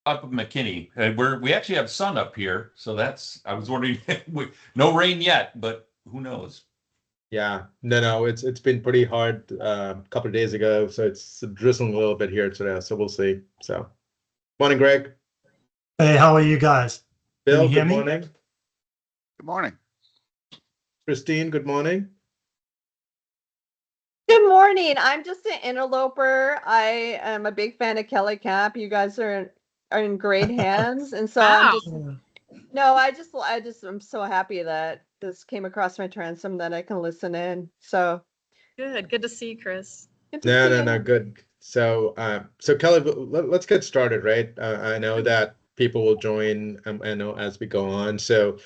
Up of McKinney. We actually have sun up here, so I was wondering. No rain yet, but who knows? Yeah, no, it's been pretty hard a couple of days ago, so it's drizzling a little bit here today. So we'll see. So, morning, Greg. Hey, how are you guys? Can you Bill, hear good me? morning. Good morning. Christine, good morning. Good morning. I'm just an interloper. I am a big fan of Kellye Kamp. You guys are in great hands, and so I'm just no. I'm so happy that this came across my transom that I can listen in. So Good to see you, Chris. good to see you. No, good. So, so Kelly, let's get started, right? I know that people will join, I know as we go on. So,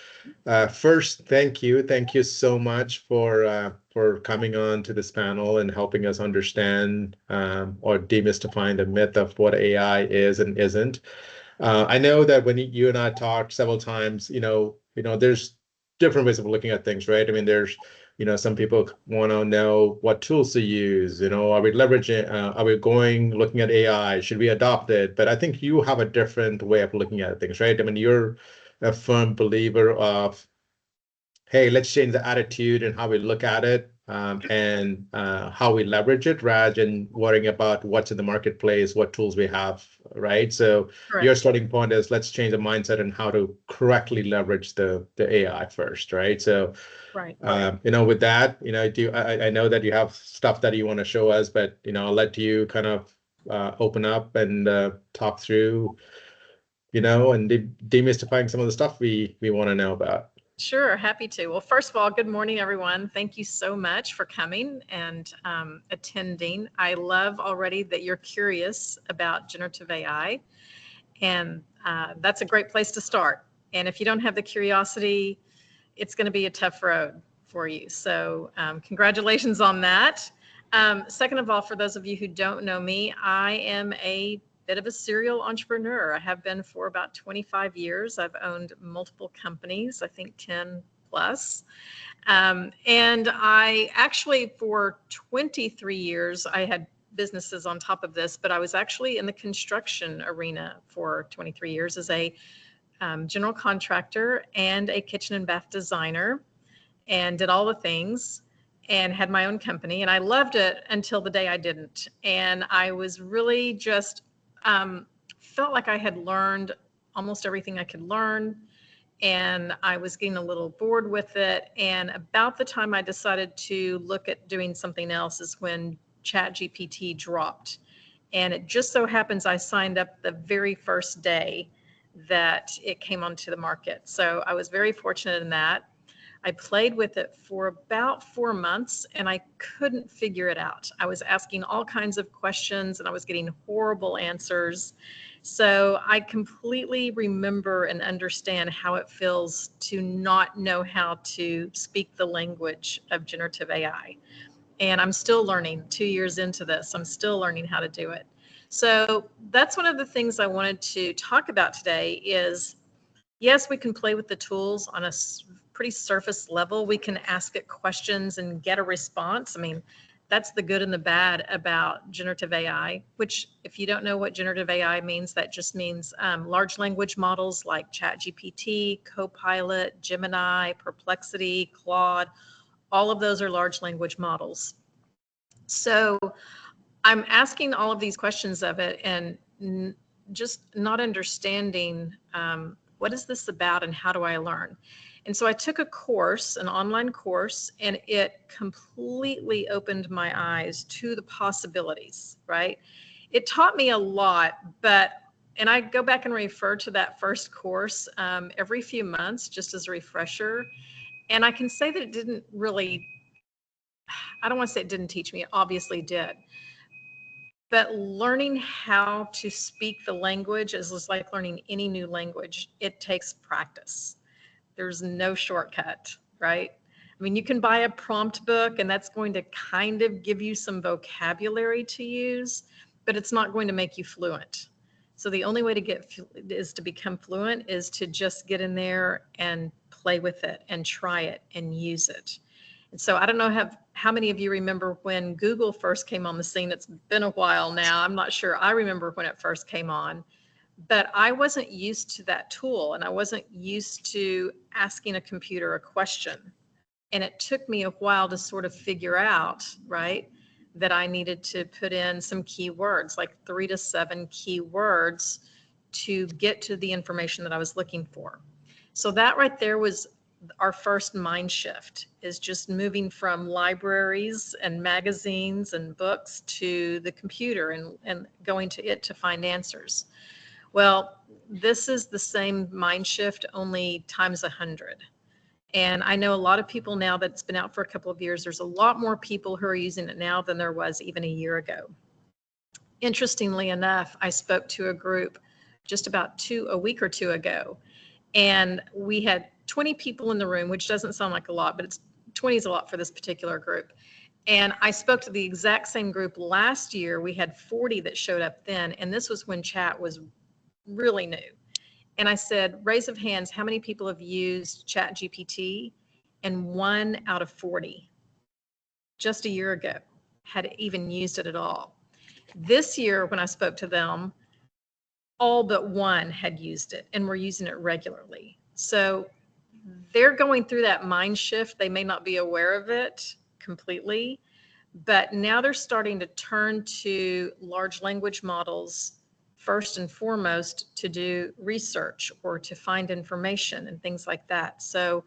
first, thank you so much for coming on to this panel and helping us understand or demystifying the myth of what AI is and isn't. I know that when you and I talked several times, there's different ways of looking at things, right? I mean, there's some people want to know what tools to use. Are we leveraging? Are we looking at AI? Should we adopt it? But I think you have a different way of looking at things, right? I mean, you're a firm believer of, hey, let's change the attitude and how we look at it, and how we leverage it rather than worrying about what's in the marketplace, what tools we have, right? So Correct. your starting point is let's change the mindset and how to correctly leverage the AI first, right? So Right. with that, I know that you have stuff that you want to show us, but I'll let you kind of open up and talk through, and demystifying some of the stuff we want to know about. Sure, happy to. Well, first of all, good morning, everyone. Thank you so much for coming and attending. I love already that you're curious about generative AI, and that's a great place to start. And if you don't have the curiosity, it's going to be a tough road for you. So congratulations on that. Second of all, for those of you who don't know me, I am a bit of a serial entrepreneur. I have been for about 25 years. I've owned multiple companies, I think 10 plus. And I actually, for 23 years, I had businesses on top of this, but I was actually in the construction arena for 23 years as a general contractor and a kitchen and bath designer, and did all the things and had my own company. And I loved it until the day I didn't. And I was really just felt like I had learned almost everything I could learn. And I was getting a little bored with it. And about the time I decided to look at doing something else is when ChatGPT dropped. And it just so happens I signed up the very first day that it came onto the market. So I was very fortunate in that. I played with it for about 4 months and I couldn't figure it out. I was asking all kinds of questions and I was getting horrible answers. So I completely remember and understand how it feels to not know how to speak the language of generative AI. And I'm still learning 2 years into this. I'm still learning how to do it. So that's one of the things I wanted to talk about today is, yes, we can play with the tools on a pretty surface level. We can ask it questions and get a response. I mean, that's the good and the bad about generative AI, which if you don't know what generative AI means, that just means large language models like ChatGPT, Copilot, Gemini, Perplexity, Claude, all of those are large language models. So I'm asking all of these questions of it and just not understanding what is this about and how do I learn? And so I took a course, an online course, and it completely opened my eyes to the possibilities, right? It taught me a lot, and I go back and refer to that first course every few months just as a refresher. And I can say that it didn't really, I don't want to say it didn't teach me, it obviously did. But learning how to speak the language is just like learning any new language. It takes practice. There's no shortcut, right? I mean, you can buy a prompt book and that's going to kind of give you some vocabulary to use, but it's not going to make you fluent. So the only way to become fluent is to just get in there and play with it and try it and use it. And so I don't know how many of you remember when Google first came on the scene. It's been a while now. I'm not sure. I remember when it first came on. But I wasn't used to that tool, and I wasn't used to asking a computer a question. And it took me a while to sort of figure out, right, that I needed to put in some keywords, like 3 to 7 keywords to get to the information that I was looking for. So that right there was our first mind shift, is just moving from libraries and magazines and books to the computer and going to it to find answers. Well, this is the same mind shift, only times 100. And I know a lot of people now that's been out for a couple of years. There's a lot more people who are using it now than there was even a year ago. Interestingly enough, I spoke to a group just about a week or two ago, and we had 20 people in the room, which doesn't sound like a lot, but 20 is a lot for this particular group. And I spoke to the exact same group last year. We had 40 that showed up then, and this was when chat was really new. And I said, raise of hands, how many people have used Chat GPT? And 1 out of 40, just a year ago, had even used it at all. This year, when I spoke to them, all but 1 had used it and were using it regularly. So they're going through that mind shift. They may not be aware of it completely, but now they're starting to turn to large language models first and foremost to do research or to find information and things like that. So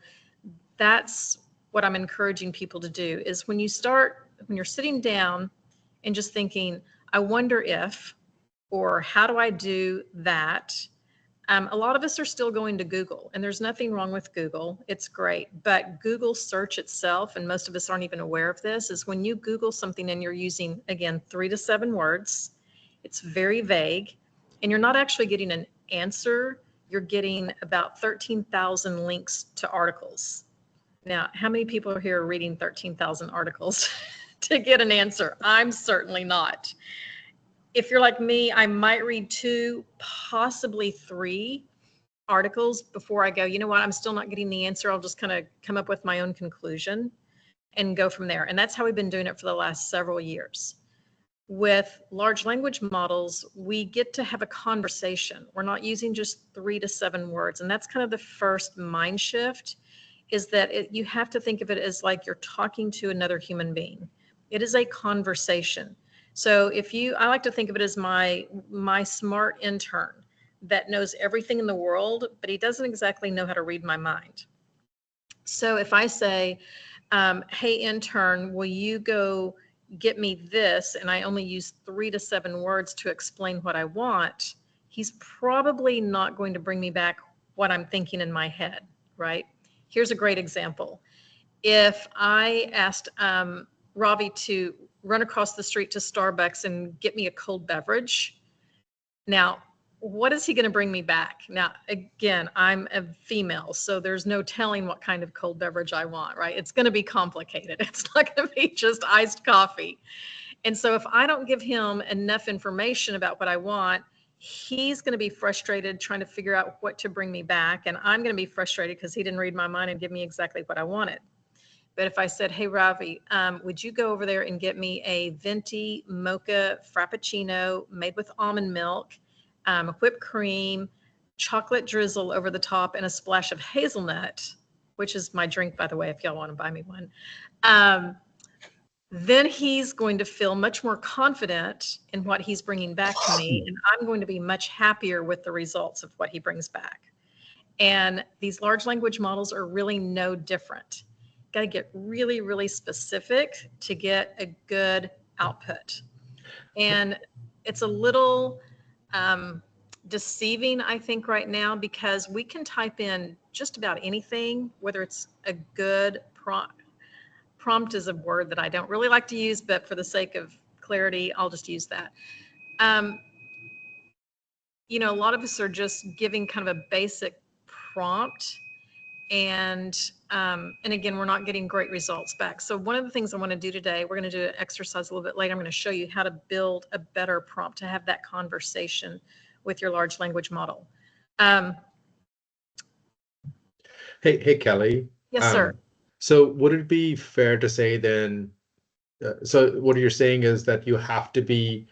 that's what I'm encouraging people to do, is when you're sitting down and just thinking, I wonder if, or how do I do that? A lot of us are still going to Google, and there's nothing wrong with Google. It's great. But Google search itself, and most of us aren't even aware of this, is when you Google something and you're using, again, 3 to 7 words, it's very vague, and you're not actually getting an answer. You're getting about 13,000 links to articles. Now, how many people are here reading 13,000 articles to get an answer? I'm certainly not. If you're like me, I might read 2, possibly 3 articles before I go, you know what, I'm still not getting the answer. I'll just kind of come up with my own conclusion and go from there. And that's how we've been doing it for the last several years. With large language models, we get to have a conversation. We're not using just 3 to 7 words. And that's kind of the first mind shift, is that you have to think of it as like you're talking to another human being. It is a conversation. So I like to think of it as my smart intern that knows everything in the world, but he doesn't exactly know how to read my mind. So if I say, hey, intern, will you go get me this? And I only use 3 to 7 words to explain what I want, he's probably not going to bring me back what I'm thinking in my head, right? Here's a great example. If I asked Ravi to run across the street to Starbucks and get me a cold beverage, now, what is he going to bring me back? Now, again, I'm a female, so there's no telling what kind of cold beverage I want, right? It's going to be complicated. It's not going to be just iced coffee. And so if I don't give him enough information about what I want, he's going to be frustrated trying to figure out what to bring me back. And I'm going to be frustrated because he didn't read my mind and give me exactly what I wanted. But if I said, hey, Ravi, would you go over there and get me a venti mocha frappuccino made with almond milk, whipped cream, chocolate drizzle over the top, and a splash of hazelnut, which is my drink, by the way, if y'all want to buy me one, then he's going to feel much more confident in what he's bringing back to me, and I'm going to be much happier with the results of what he brings back. And these large language models are really no different. Got to get really, really specific to get a good output. And it's a little deceiving, I think, right now, because we can type in just about anything, whether it's a good prompt. Prompt is a word that I don't really like to use, but for the sake of clarity, I'll just use that. You know, a lot of us are just giving kind of a basic prompt, and again, we're not getting great results back. So one of the things I want to do today, we're going to do an exercise a little bit later. I'm going to show you how to build a better prompt to have that conversation with your large language model. Hey, Kelly. Yes, sir. So would it be fair to say then, so what you're saying is that you have to be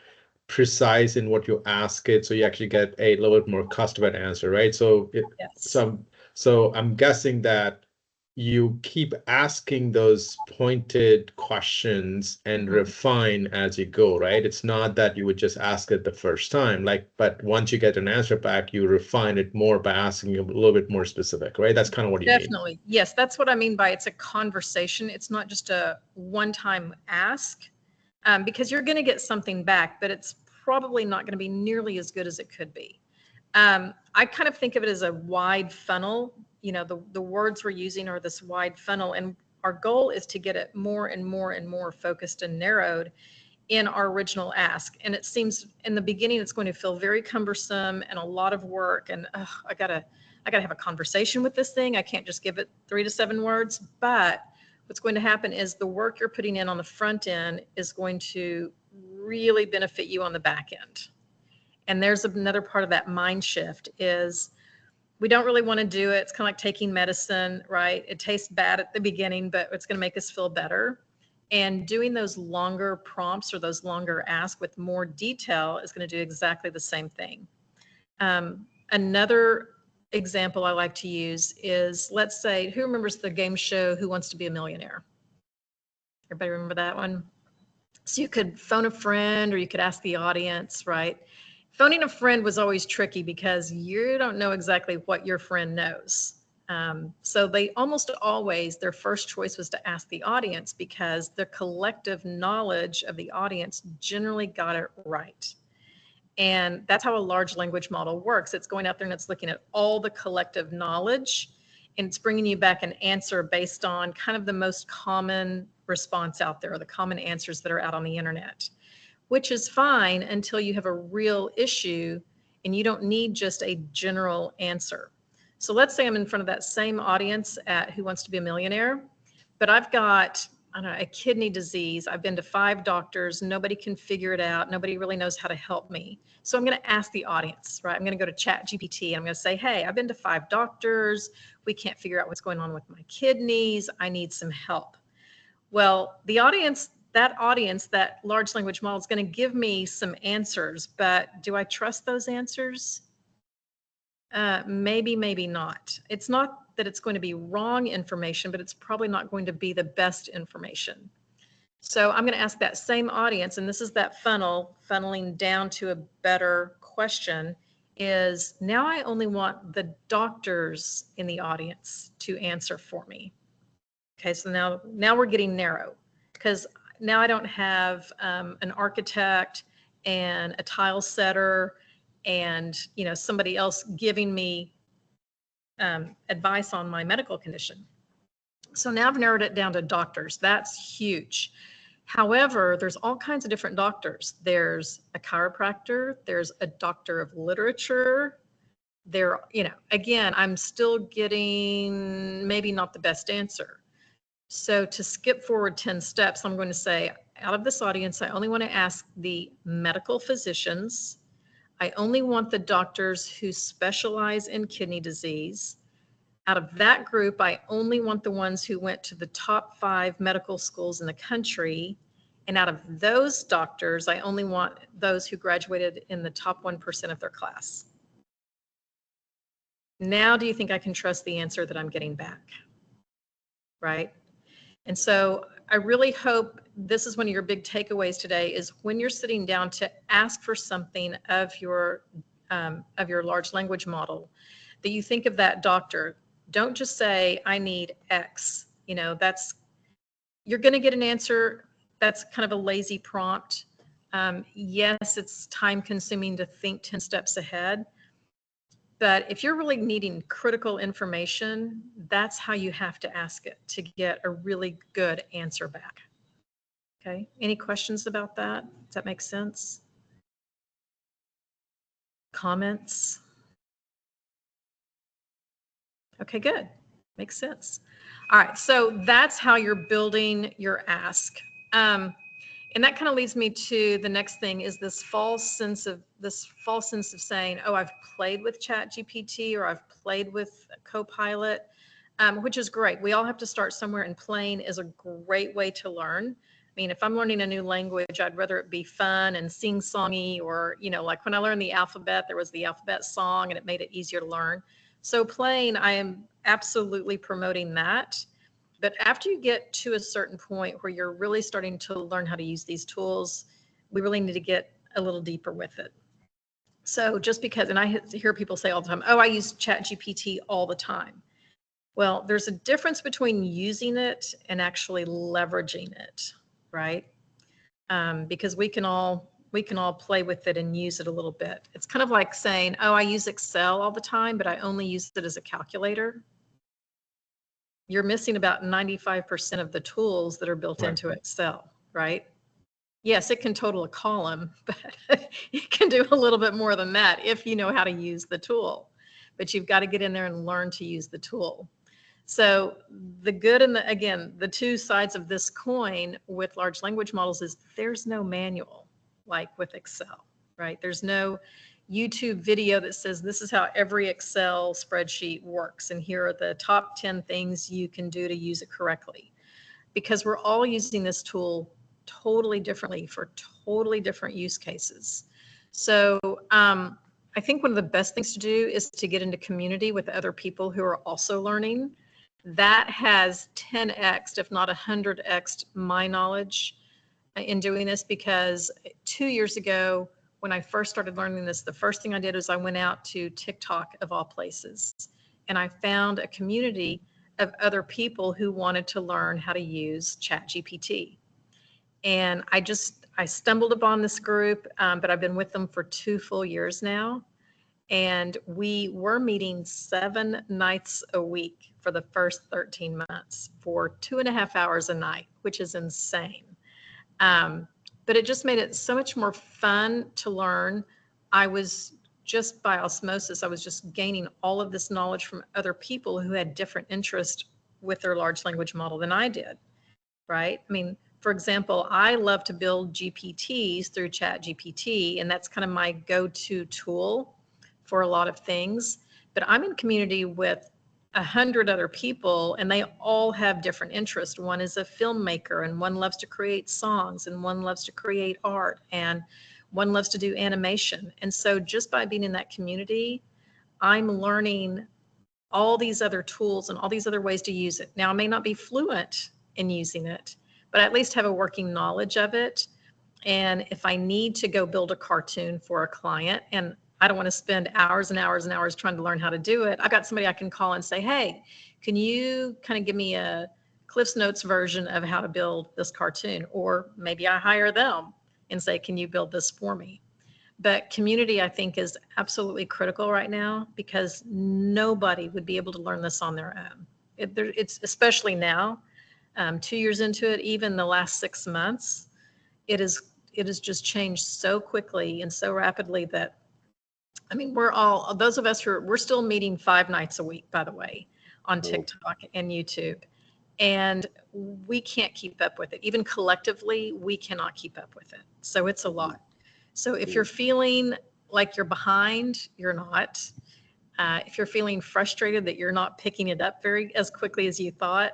precise in what you ask it, so you actually get a little bit more customized answer, right? So Yes. so I'm guessing that you keep asking those pointed questions and refine as you go, right? It's not that you would just ask it the first time, but once you get an answer back, you refine it more by asking a little bit more specific, right? That's kind of what you mean. Definitely. Yes, that's what I mean by it's a conversation. It's not just a one-time ask, because you're going to get something back, but it's probably not going to be nearly as good as it could be. I kind of think of it as a wide funnel. You know, the words we're using are this wide funnel, and our goal is to get it more and more and more focused and narrowed in our original ask. And it seems in the beginning it's going to feel very cumbersome and a lot of work, and I gotta have a conversation with this thing. I can't just give it 3 to 7 words. But what's going to happen is the work you're putting in on the front end is going to really benefit you on the back end. And there's another part of that mind shift is we don't really want to do it. It's kind of like taking medicine, right? It tastes bad at the beginning, but it's going to make us feel better. And doing those longer prompts or those longer asks with more detail is going to do exactly the same thing. Another example I like to use is, let's say, who remembers the game show Who Wants to Be a Millionaire? Everybody remember that one? So you could phone a friend or you could ask the audience, right? Phoning a friend was always tricky because you don't know exactly what your friend knows. So they almost always, their first choice was to ask the audience because the collective knowledge of the audience generally got it right. And that's how a large language model works. It's going out there and it's looking at all the collective knowledge, and it's bringing you back an answer based on kind of the most common response out there, or the common answers that are out on the internet, which is fine until you have a real issue and you don't need just a general answer. So let's say I'm in front of that same audience at Who Wants to Be a Millionaire, but I've got, I don't know, a kidney disease. I've been to 5 doctors. Nobody can figure it out. Nobody really knows how to help me. So I'm going to ask the audience, right? I'm going to go to ChatGPT. I'm going to say, hey, I've been to 5 doctors. We can't figure out what's going on with my kidneys. I need some help. Well, the audience, that large language model is going to give me some answers, but do I trust those answers? Maybe, maybe not. It's not that it's going to be wrong information, but it's probably not going to be the best information. So I'm going to ask that same audience, and this is that funneling down to a better question, is now I only want the doctors in the audience to answer for me. Okay, so now we're getting narrow, because now I don't have an architect and a tile setter and somebody else giving me advice on my medical condition. So now I've narrowed it down to doctors. That's huge. However, there's all kinds of different doctors. There's a chiropractor, there's a doctor of literature. There, again, I'm still getting maybe not the best answer. So to skip forward 10 steps, I'm going to say, out of this audience, I only want to ask the medical physicians. I only want the doctors who specialize in kidney disease. Out of that group, I only want the ones who went to the top 5 medical schools in the country. And out of those doctors, I only want those who graduated in the top 1% of their class. Now, do you think I can trust the answer that I'm getting back? Right? And so I really hope this is one of your big takeaways today, is when you're sitting down to ask for something of your large language model, that you think of that doctor. Don't just say, I need X. You're going to get an answer. That's kind of a lazy prompt. Yes, it's time consuming to think 10 steps ahead. But if you're really needing critical information, that's how you have to ask it to get a really good answer back. Okay, any questions about that? Does that make sense? Comments? Okay, good. Makes sense. All right, so that's how you're building your ask. And that kind of leads me to the next thing, is this false sense of saying, oh, I've played with ChatGPT or I've played with Copilot, which is great. We all have to start somewhere, and playing is a great way to learn. mean, if I'm learning a new language, I'd rather it be fun and sing-songy, or, you know, like when I learned the alphabet, there was the alphabet song and it made it easier to learn. So playing, I am absolutely promoting that. But after you get to a certain point where you're really starting to learn how to use these tools, we really need to get a little deeper with it. So just because, and I hear people say all the time, oh, I use ChatGPT all the time. Well, there's a difference between using it and actually leveraging it, right? Because we can all play with it and use it a little bit. It's kind of like saying, oh, I use Excel all the time, but I only use it as a calculator. You're missing about 95% of the tools that are built into Excel, right? Yes, it can total a column, but it can do a little bit more than that if you know how to use the tool. But you've got to get in there and learn to use the tool. So the good and the two sides of this coin with large language models is there's no manual like with Excel, right? There's no YouTube video that says this is how every Excel spreadsheet works, and here are the top 10 things you can do to use it correctly. Because we're all using this tool totally differently for totally different use cases. So I think one of the best things to do is to get into community with other people who are also learning. That has 10x, if not 100x, my knowledge in doing this, because 2 years ago, when I first started learning this, the first thing I did was I went out to TikTok of all places, and I found a community of other people who wanted to learn how to use ChatGPT. And I stumbled upon this group, but I've been with them for 2 full years now. And we were meeting 7 nights a week for the first 13 months for 2.5 hours a night, which is insane. But it just made it so much more fun to learn. I was just by osmosis, I was just gaining all of this knowledge from other people who had different interests with their large language model than I did, right? I mean, for example, I love to build GPTs through ChatGPT, and that's kind of my go-to tool for a lot of things. But I'm in community with 100 other people, and they all have different interests. One is a filmmaker, and one loves to create songs, and one loves to create art, and one loves to do animation. And so just by being in that community, I'm learning all these other tools and all these other ways to use it. Now, I may not be fluent in using it, but I at least have a working knowledge of it. And if I need to go build a cartoon for a client, and I don't want to spend hours and hours and hours trying to learn how to do it, I've got somebody I can call and say, hey, can you kind of give me a Cliff's Notes version of how to build this cartoon? Or maybe I hire them and say, can you build this for me? But community, I think, is absolutely critical right now, because nobody would be able to learn this on their own. It's especially now, 2 years into it, even the last 6 months, it has just changed so quickly and so rapidly that, I mean, those of us we're still meeting 5 nights a week, by the way, on TikTok and YouTube. And we can't keep up with it. Even collectively, we cannot keep up with it. So it's a lot. So if you're feeling like you're behind, you're not. If you're feeling frustrated that you're not picking it up as quickly as you thought,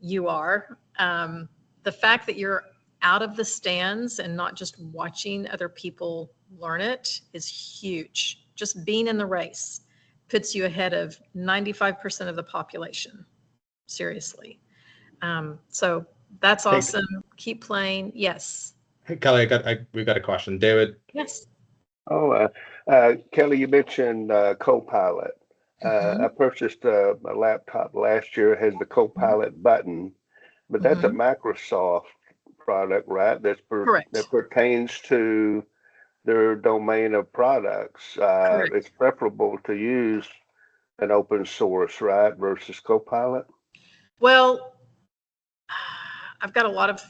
you are. The fact that you're out of the stands and not just watching other people learn it is huge. Just being in the race puts you ahead of 95% of the population. Seriously. So that's awesome. Keep playing. Yes. Hey, Kellye, we've got a question. David? Yes. Kellye, you mentioned Copilot. I purchased a laptop last year. It has the Copilot button, but that's a Microsoft product, right? Correct. That pertains to their domain of products. It's preferable to use an open source, right, versus Copilot? Well, I've got a lot of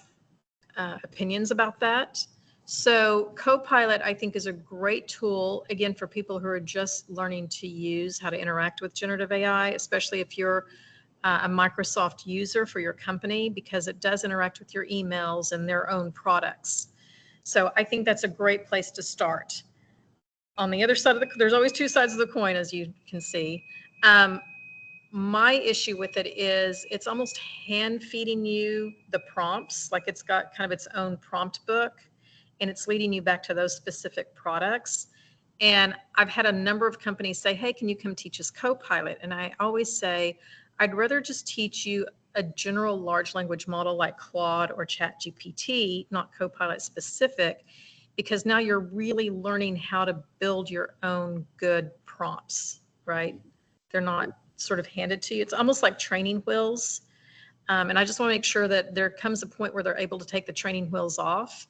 opinions about that. So Copilot, I think, is a great tool, again, for people who are just learning to use how to interact with generative AI, especially if you're a Microsoft user for your company, because it does interact with your emails and their own products. So I think that's a great place to start. On the other side of there's always 2 sides of the coin, as you can see. my issue with it is it's almost hand feeding you the prompts, like it's got kind of its own prompt book, and it's leading you back to those specific products. And I've had a number of companies say, hey, can you come teach us Copilot? And I always say, I'd rather just teach you a general large language model like Claude or ChatGPT, not Copilot specific, because now you're really learning how to build your own good prompts, right? They're not sort of handed to you. It's almost like training wheels. And I just want to make sure that there comes a point where they're able to take the training wheels off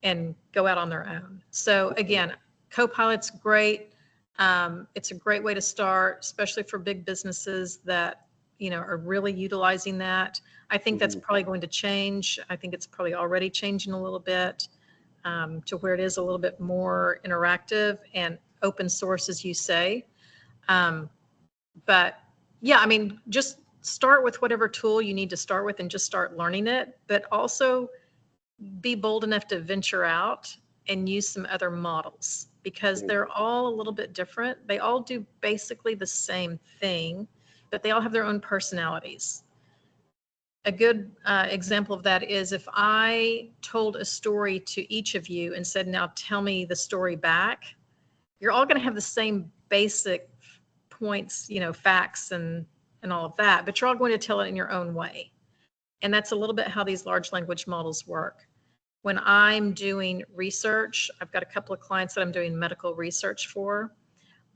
and go out on their own. So again, Copilot's great. It's a great way to start, especially for big businesses that, you know, are really utilizing that. I think that's probably going to change. I think it's probably already changing a little bit to where it is a little bit more interactive and open source, as you say. But yeah, I mean, just start with whatever tool you need to start with and just start learning it, but also be bold enough to venture out and use some other models, because they're all a little bit different. They all do basically the same thing, but they all have their own personalities. A good example of that is if I told a story to each of you and said, now tell me the story back, you're all going to have the same basic points, you know, facts and all of that, but you're all going to tell it in your own way. And that's a little bit how these large language models work. When I'm doing research, I've got a couple of clients that I'm doing medical research for.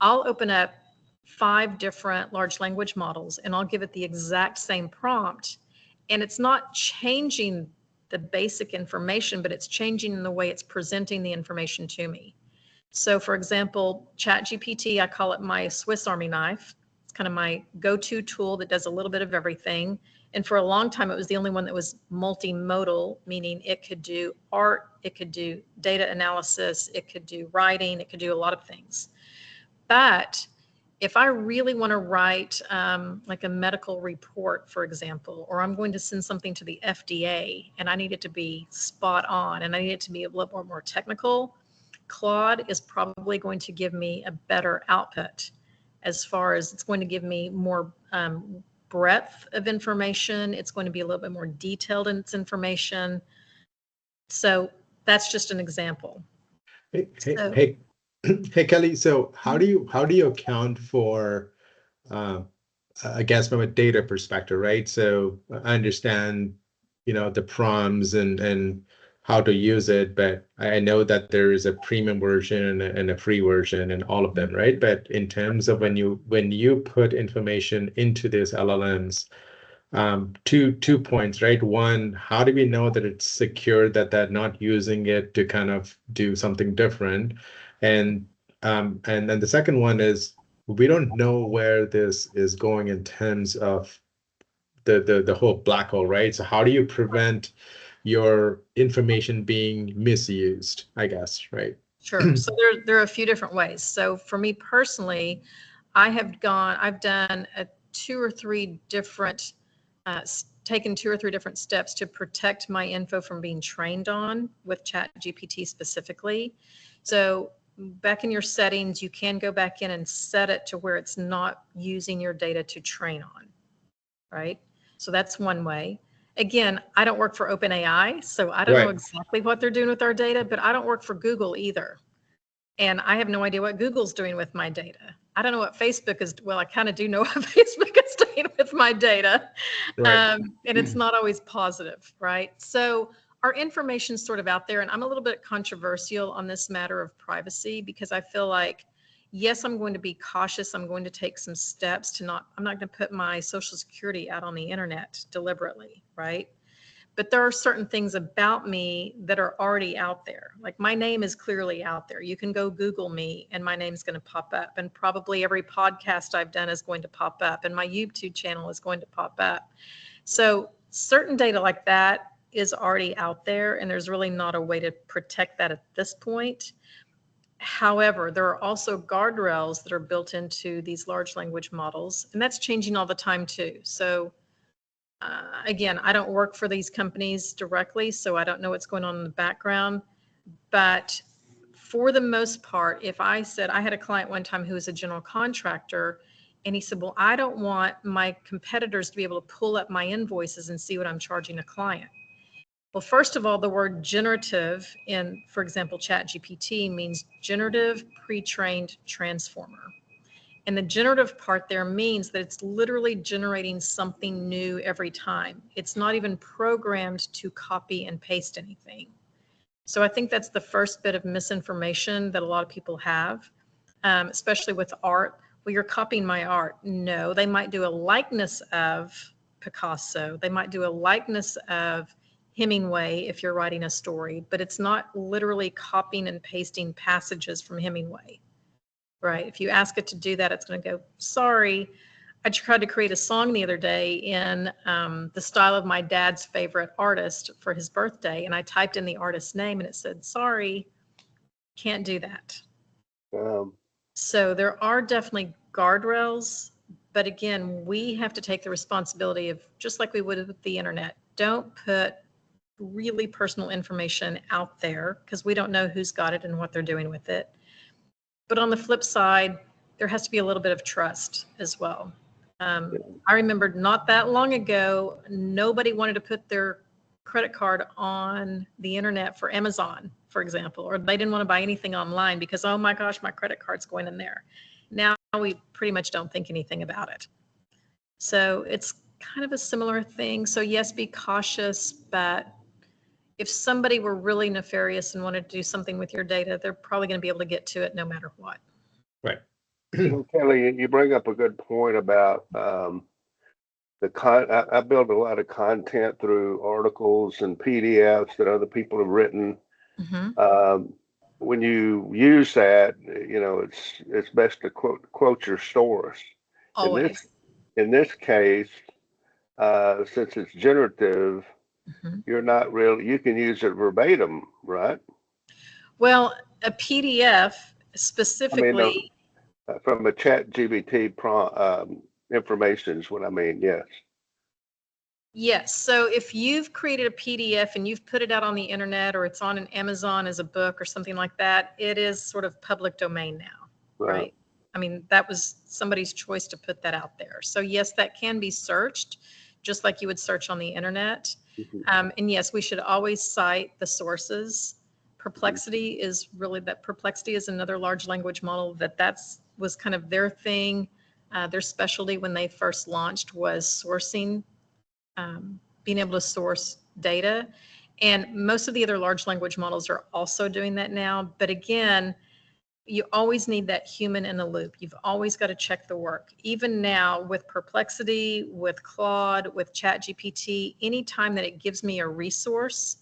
I'll open up 5 different large language models and I'll give it the exact same prompt. And it's not changing the basic information, but it's changing the way it's presenting the information to me. So for example, ChatGPT, I call it my Swiss Army knife. It's kind of my go-to tool that does a little bit of everything. And for a long time, it was the only one that was multimodal, meaning it could do art, it could do data analysis, it could do writing, it could do a lot of things. But if I really want to write like a medical report, for example, or I'm going to send something to the FDA and I need it to be spot on and I need it to be a little more technical, Claude is probably going to give me a better output, as far as it's going to give me more breadth of information. It's going to be a little bit more detailed in its information. So that's just an example. Hey, Kellye. So how do you account for, I guess, from a data perspective, right? So I understand, you know, the prompts and how to use it, but I know that there is a premium version and a free version and all of them, right? But in terms of when you put information into these LLMs, two points, right? One, how do we know that it's secure, that they're not using it to kind of do something different? And then the second one is, we don't know where this is going in terms of the whole black hole, right? So how do you prevent your information being misused, I guess, right? Sure. So there are a few different ways. So for me personally, I've done taken 2 or 3 different steps to protect my info from being trained on with ChatGPT specifically. So back in your settings, you can go back in and set it to where it's not using your data to train on, right? So that's one way. Again, I don't work for OpenAI, so I don't know exactly what they're doing with our data, but I don't work for Google either. And I have no idea what Google's doing with my data. I don't know what Facebook is. Well, I kind of do know what Facebook is doing with my data. Right. And it's not always positive, right? So our information's sort of out there, and I'm a little bit controversial on this matter of privacy, because I feel like, yes, I'm going to be cautious. I'm going to take some steps I'm not going to put my social security out on the internet deliberately, right? But there are certain things about me that are already out there. Like my name is clearly out there. You can go Google me and my name's going to pop up, and probably every podcast I've done is going to pop up, and my YouTube channel is going to pop up. So certain data like that is already out there, and there's really not a way to protect that at this point. However, there are also guardrails that are built into these large language models, and that's changing all the time too. So again, I don't work for these companies directly, so I don't know what's going on in the background. But for the most part, if I had a client one time who was a general contractor, And he said, well, I don't want my competitors to be able to pull up my invoices and see what I'm charging a client. Well, first of all, the word generative in, for example, ChatGPT means generative pre-trained transformer. And the generative part there means that it's literally generating something new every time. It's not even programmed to copy and paste anything. So I think that's the first bit of misinformation that a lot of people have, especially with art. Well, you're copying my art. No, they might do a likeness of Picasso. They might do a likeness of Hemingway if you're writing a story, but it's not literally copying and pasting passages from Hemingway. Right. If you ask it to do that, it's going to go, sorry. I tried to create a song the other day in the style of my dad's favorite artist for his birthday. And I typed in the artist's name and it said, sorry, can't do that. So there are definitely guardrails. But again, we have to take the responsibility of, just like we would with the internet, don't put really personal information out there because we don't know who's got it and what they're doing with it. But on the flip side, there has to be a little bit of trust as well. I remember not that long ago, nobody wanted to put their credit card on the internet for Amazon, for example, or they didn't want to buy anything online because, oh my gosh, my credit card's going in there. Now we pretty much don't think anything about it. So it's kind of a similar thing. So yes, be cautious, but if somebody were really nefarious and wanted to do something with your data, they're probably going to be able to get to it no matter what. Right. Kellye, you bring up a good point about I build a lot of content through articles and PDFs that other people have written. Mm-hmm. When you use that, it's best to quote your source. Always. In this case, since it's generative, Mm-hmm. you're not really, you can use it verbatim, right? Well, a PDF specifically. From a ChatGPT information is what I mean, yes. Yes. So if you've created a PDF and you've put it out on the internet or it's on an Amazon as a book or something like that, it is sort of public domain now, right? I mean, that was somebody's choice to put that out there. So yes, that can be searched just like you would search on the internet. Mm-hmm. And yes, we should always cite the sources. Perplexity is another large language model was kind of their thing. Their specialty when they first launched was sourcing, being able to source data. And most of the other large language models are also doing that now. But again, you always need that human in the loop. You've always got to check the work. Even now with Perplexity, with Claude, with ChatGPT, anytime that it gives me a resource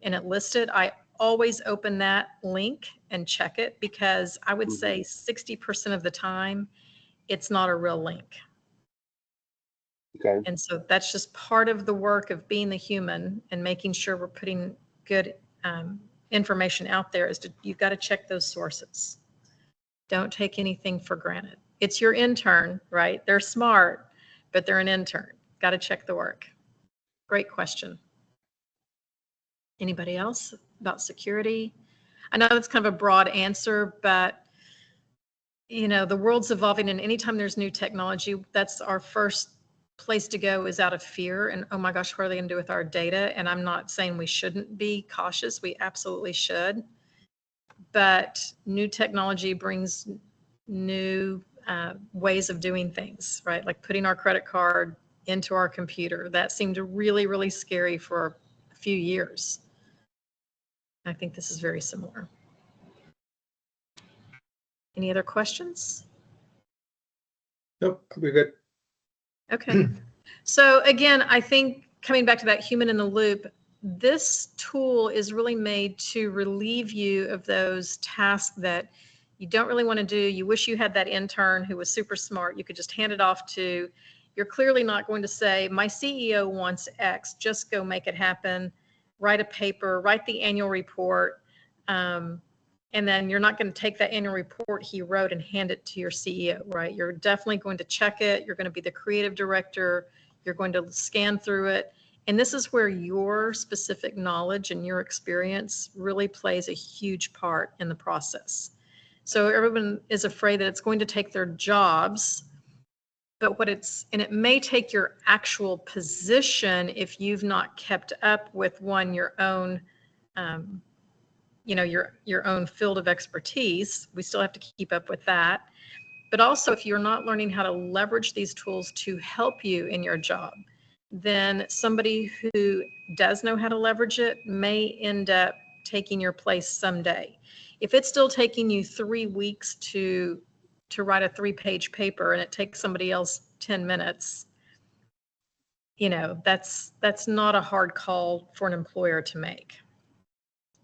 and it lists it, I always open that link and check it because I would say 60% of the time, it's not a real link. Okay. And so that's just part of the work of being the human and making sure we're putting good information out there you've got to check those sources. Don't take anything for granted. It's your intern, right? They're smart, but they're an intern. Got to check the work. Great question. Anybody else about security? I know that's kind of a broad answer, but the world's evolving, and anytime there's new technology, that's our first place to go is out of fear and, oh my gosh, what are they going to do with our data? And I'm not saying we shouldn't be cautious. We absolutely should. But new technology brings new ways of doing things, right? Like putting our credit card into our computer. That seemed really, really scary for a few years. I think this is very similar. Any other questions? Nope, we're good. Okay. So again, I think coming back to that human in the loop, this tool is really made to relieve you of those tasks that you don't really want to do. You wish you had that intern who was super smart. You could just hand it off to. You're clearly not going to say, my CEO wants X, just go make it happen. Write a paper, write the annual report. And then you're not going to take that annual report he wrote and hand it to your CEO, right? You're definitely going to check it. You're going to be the creative director. You're going to scan through it. And this is where your specific knowledge and your experience really plays a huge part in the process. So everyone is afraid that it's going to take their jobs. but and it may take your actual position if you've not kept up with your own, your own field of expertise. We still have to keep up with that. But also, if you're not learning how to leverage these tools to help you in your job, then somebody who does know how to leverage it may end up taking your place someday. If it's still taking you 3 weeks to write a 3-page paper and it takes somebody else 10 minutes, that's not a hard call for an employer to make.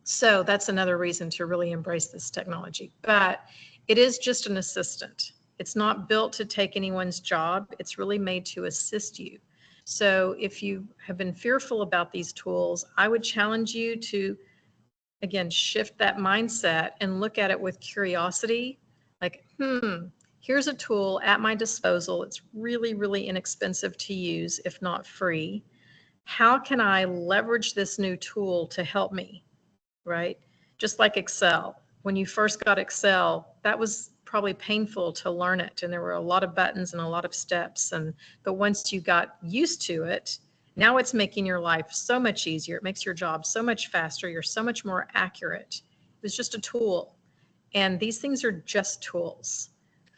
So that's another reason to really embrace this technology. But it is just an assistant. It's not built to take anyone's job. It's really made to assist you. So if you have been fearful about these tools, I would challenge you to, again, shift that mindset and look at it with curiosity. Like, here's a tool at my disposal. It's really, really inexpensive to use, if not free. How can I leverage this new tool to help me, right? Just like Excel. When you first got Excel, that was probably painful to learn it. And there were a lot of buttons and a lot of steps. But once you got used to it, now it's making your life so much easier. It makes your job so much faster. You're so much more accurate. It was just a tool. And these things are just tools.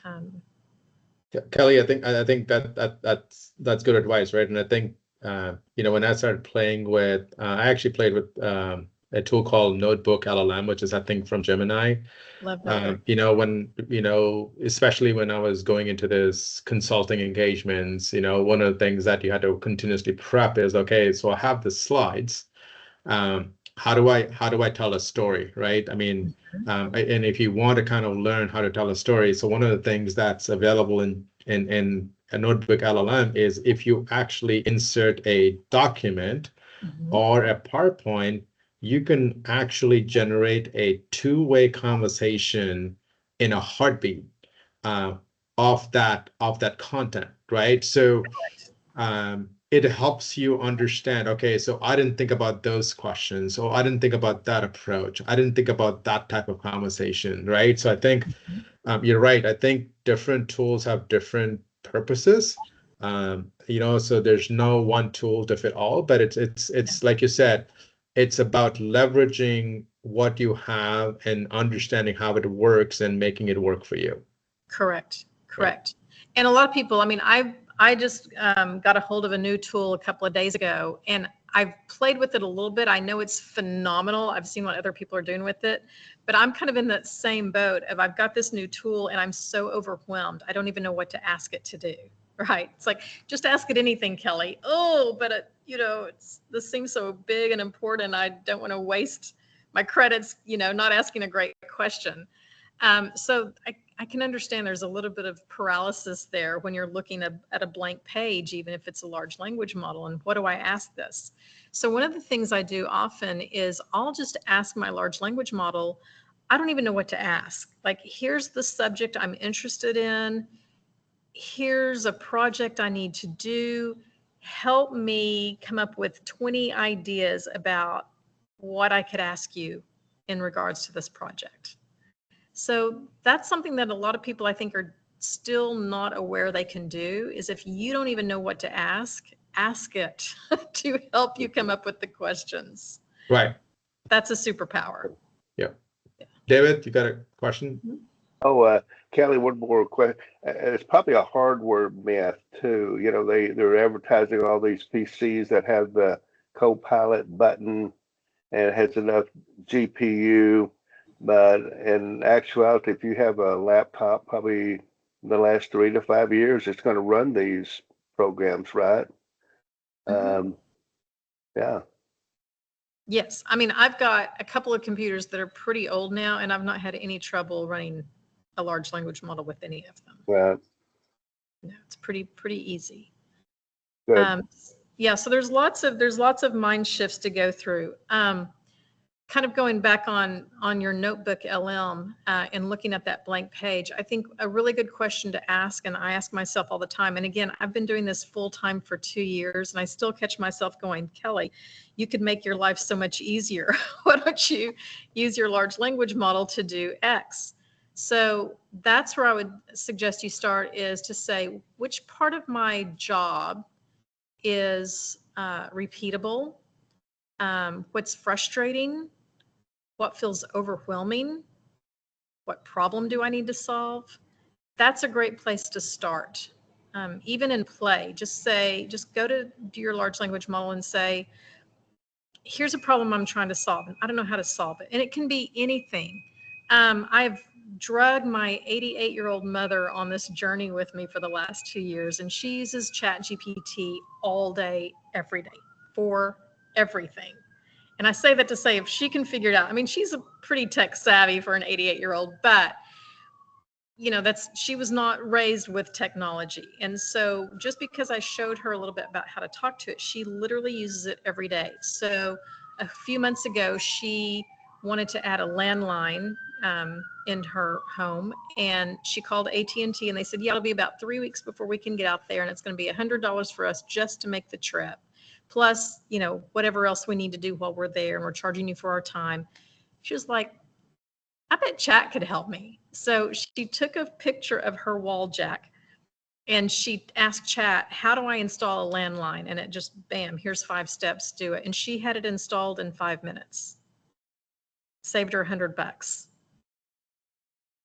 Kellye, I think that's good advice, right? And I think when I started playing with, I actually played with a tool called Notebook LLM, which is I think from Gemini. Love that. Especially when I was going into this consulting engagements, one of the things that you had to continuously prep is, okay, so I have the slides. How do I tell a story, right? I mean, and if you want to kind of learn how to tell a story, so one of the things that's available in a Notebook LLM is if you actually insert a document or a PowerPoint, you can actually generate a 2-way conversation in a heartbeat of that content, right? So it helps you understand, okay, so I didn't think about those questions, or I didn't think about that approach. I didn't think about that type of conversation, right? So I think you're right. I think different tools have different purposes. So there's no one tool to fit all, but it's like you said, it's about leveraging what you have and understanding how it works and making it work for you. Correct. Right. And a lot of people, I mean, I just got a hold of a new tool a couple of days ago, and I've played with it a little bit. I know it's phenomenal. I've seen what other people are doing with it, but I'm kind of in that same boat of I've got this new tool and I'm so overwhelmed. I don't even know what to ask it to do. Right. It's like, just ask it anything, Kellye. Oh, but this seems so big and important. I don't want to waste my credits, not asking a great question. So I can understand there's a little bit of paralysis there when you're looking at a blank page, even if it's a large language model. And what do I ask this? So one of the things I do often is I'll just ask my large language model, I don't even know what to ask. Like, here's the subject I'm interested in. Here's a project I need to do. Help me come up with 20 ideas about what I could ask you in regards to this project. So that's something that a lot of people, I think, are still not aware they can do, is if you don't even know what to ask it to help you come up with the questions. Right. That's a superpower. Yeah. David, you got a question? Oh, Kellye, one more question. It's probably a hardware myth too. They're advertising all these PCs that have the Copilot button and it has enough GPU. But in actuality, if you have a laptop, probably in the last 3 to 5 years, it's going to run these programs, right? Yeah. Yes. I mean, I've got a couple of computers that are pretty old now, and I've not had any trouble running a large language model with any of them. Right. No, it's pretty easy. Good. Yeah. So there's lots of mind shifts to go through. Kind of going back on your notebook LM and looking at that blank page, I think a really good question to ask, and I ask myself all the time, and again, I've been doing this full time for 2 years, and I still catch myself going, Kellye, you could make your life so much easier. Why don't you use your large language model to do X? So that's where I would suggest you start, is to say, which part of my job is repeatable? What's frustrating? What feels overwhelming? What problem do I need to solve? That's a great place to start. Even in play, just go to your large language model and say, here's a problem I'm trying to solve, and I don't know how to solve it. And it can be anything. I've drug my 88-year-old mother on this journey with me for the last 2 years, and she uses ChatGPT all day, every day, for everything. And I say that to say, if she can figure it out, I mean, she's a pretty tech savvy for an 88-year-old, but you know, she was not raised with technology. And so just because I showed her a little bit about how to talk to it, she literally uses it every day. So a few months ago, she wanted to add a landline in her home, and she called AT&T, and they said, yeah, it'll be about 3 weeks before we can get out there, and it's going to be $100 for us just to make the trip, plus, you know, whatever else we need to do while we're there, and we're charging you for our time. She was like, I bet chat could help me. So she took a picture of her wall jack, and she asked chat, how do I install a landline? And it just, bam, here's 5 steps, do it. And she had it installed in 5 minutes. Saved her $100,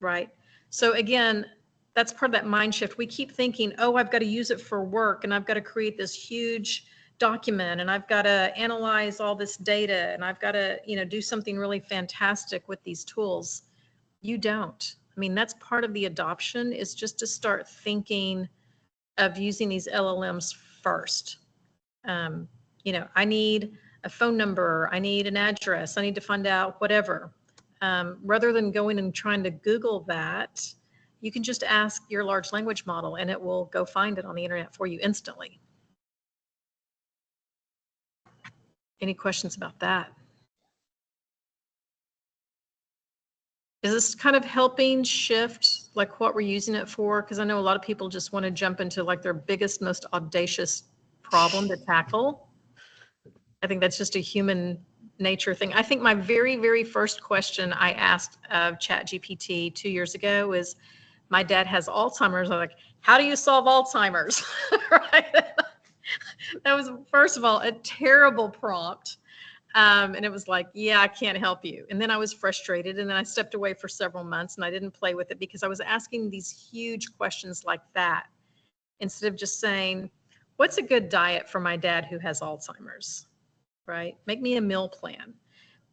right? So again, that's part of that mind shift. We keep thinking, oh, I've got to use it for work, and I've got to create this huge document, and I've got to analyze all this data, and I've got to, you know, do something really fantastic with these tools. You don't. I mean, that's part of the adoption, is just to start thinking of using these LLMs first. You know, I need a phone number, I need an address, I need to find out whatever. Rather than going and trying to Google that, you can just ask your large language model, and it will go find it on the internet for you instantly. Any questions about that? Is this kind of helping shift like what we're using it for? Because I know a lot of people just want to jump into like their biggest, most audacious problem to tackle. I think that's just a human nature thing. I think my very, very first question I asked of ChatGPT 2 years ago is, my dad has Alzheimer's. I'm like, how do you solve Alzheimer's? Right? That was, first of all, a terrible prompt. And it was like, yeah, I can't help you. And then I was frustrated, and then I stepped away for several months, and I didn't play with it because I was asking these huge questions like that, instead of just saying, what's a good diet for my dad who has Alzheimer's, right? Make me a meal plan.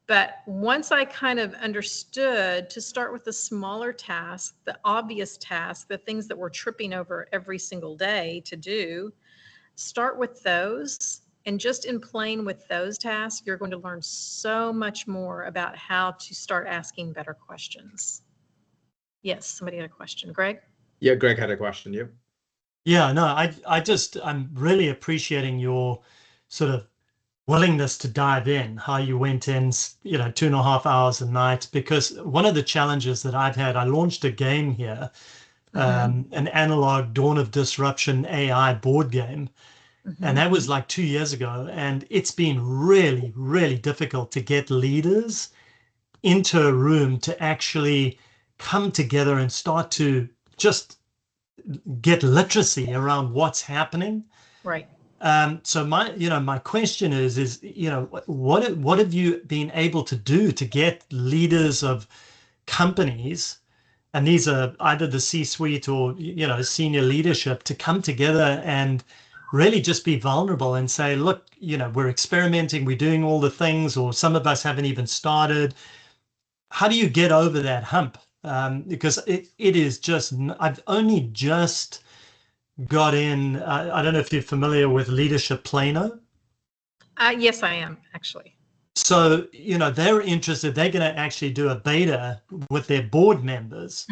But once I kind of understood to start with the smaller tasks, the obvious tasks, the things that we're tripping over every single day to do, start with those. And just in playing with those tasks, you're going to learn so much more about how to start asking better questions. Yes, somebody had a question. Greg? Yeah, Greg had a question. You? Yeah, no, I'm really appreciating your sort of willingness to dive in, how you went in, you know, 2.5 hours a night, because one of the challenges that I've had, I launched a game here, an analog Dawn of Disruption AI board game. And that was like 2 years ago. And it's been really, really difficult to get leaders into a room to actually come together and start to just get literacy around what's happening. Right. So my question is, what have you been able to do to get leaders of companies, and these are either the C-suite or, you know, senior leadership, to come together and really just be vulnerable and say, look, you know, we're experimenting, we're doing all the things, or some of us haven't even started. How do you get over that hump? Because it is just, I've only just got in, I don't know if you're familiar with Leadership Plano. Yes, I am, actually. So, you know, they're interested, they're going to actually do a beta with their board members,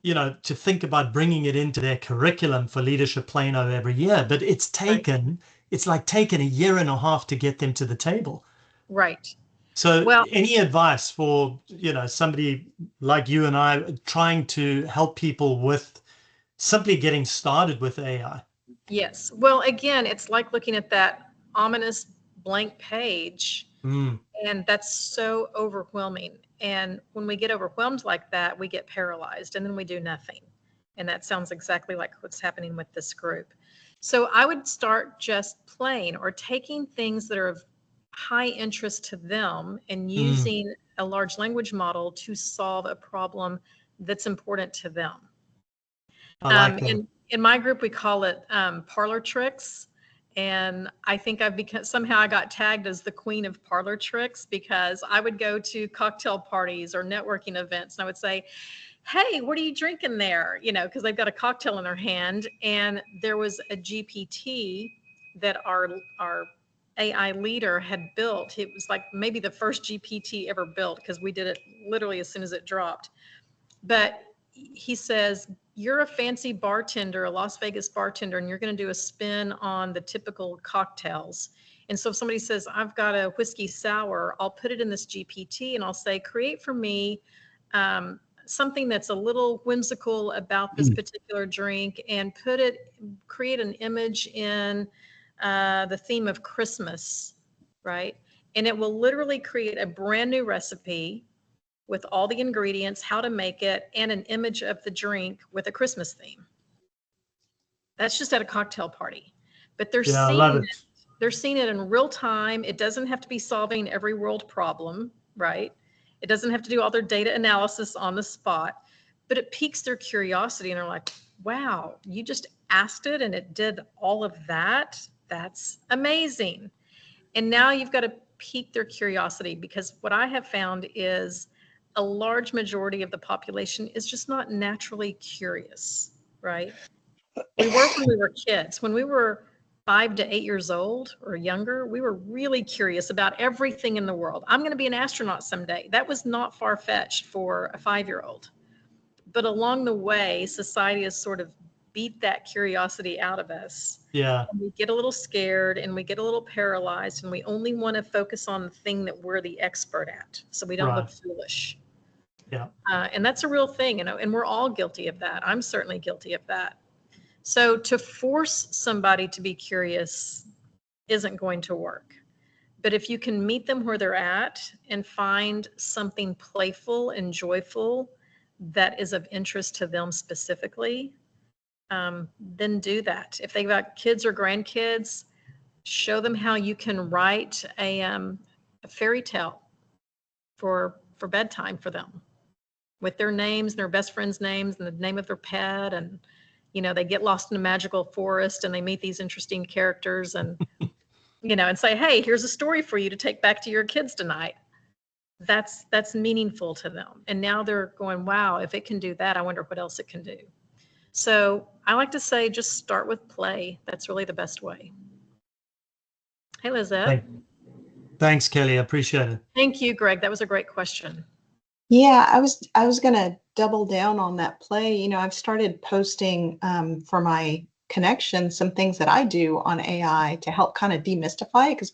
you know, to think about bringing it into their curriculum for Leadership Plano every year. But it's taken, it's like taken 1.5 years to get them to the table. Right. So well, any advice for, you know, somebody like you and I trying to help people with simply getting started with AI? Yes. Well, again, it's like looking at that ominous blank page, and that's so overwhelming. And when we get overwhelmed like that, we get paralyzed and then we do nothing. And that sounds exactly like what's happening with this group. So I would start just playing or taking things that are of high interest to them and using a large language model to solve a problem that's important to them. I like that. In my group, we call it parlor tricks. And I think somehow I got tagged as the queen of parlor tricks, because I would go to cocktail parties or networking events and I would say, hey, what are you drinking there? You know, because they've got a cocktail in their hand. And there was a GPT that our AI leader had built. It was like maybe the first GPT ever built, because we did it literally as soon as it dropped. But he says, you're a fancy bartender, a Las Vegas bartender, and you're going to do a spin on the typical cocktails. And so if somebody says, I've got a whiskey sour, I'll put it in this GPT and I'll say, create for me something that's a little whimsical about this particular drink, and create an image in the theme of Christmas, right? And it will literally create a brand new recipe with all the ingredients, how to make it, and an image of the drink with a Christmas theme. That's just at a cocktail party. But they're seeing it in real time. It doesn't have to be solving every world problem, right? It doesn't have to do all their data analysis on the spot, but it piques their curiosity and they're like, wow, you just asked it and it did all of that? That's amazing. And now you've got to pique their curiosity, because what I have found is a large majority of the population is just not naturally curious, right? We were when we were kids. When we were 5 to 8 years old or younger, we were really curious about everything in the world. I'm going to be an astronaut someday. That was not far-fetched for a 5-year-old. But along the way, society has sort of beat that curiosity out of us. Yeah. And we get a little scared and we get a little paralyzed, and we only want to focus on the thing that we're the expert at, so we don't look foolish. Yeah. And that's a real thing, you know, and we're all guilty of that. I'm certainly guilty of that. So to force somebody to be curious isn't going to work. But if you can meet them where they're at and find something playful and joyful that is of interest to them specifically, then do that. If they've got kids or grandkids, show them how you can write a fairy tale for bedtime for them, with their names, their best friends' names, and the name of their pet. And, you know, they get lost in a magical forest and they meet these interesting characters, and, you know, and say, hey, here's a story for you to take back to your kids tonight. That's meaningful to them. And now they're going, wow, if it can do that, I wonder what else it can do. So I like to say, just start with play. That's really the best way. Hey, Lizette. Thanks, Kellye. I appreciate it. Thank you, Greg. That was a great question. Yeah, I was going to double down on that play. You know, I've started posting for my connection some things that I do on AI to help kind of demystify it, because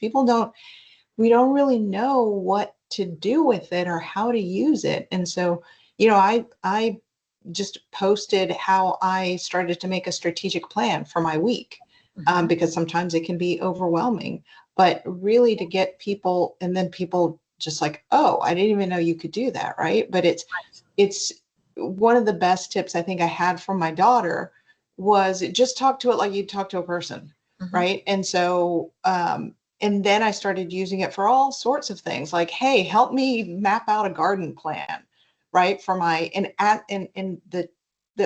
we don't really know what to do with it or how to use it. And so, you know, I just posted how I started to make a strategic plan for my week, because sometimes it can be overwhelming, but really to get people, and then people just like, oh, I didn't even know you could do that, right? But it's one of the best tips I think I had from my daughter was just talk to it like you'd talk to a person, right? And so, and then I started using it for all sorts of things, like, hey, help me map out a garden plan, right? For my, and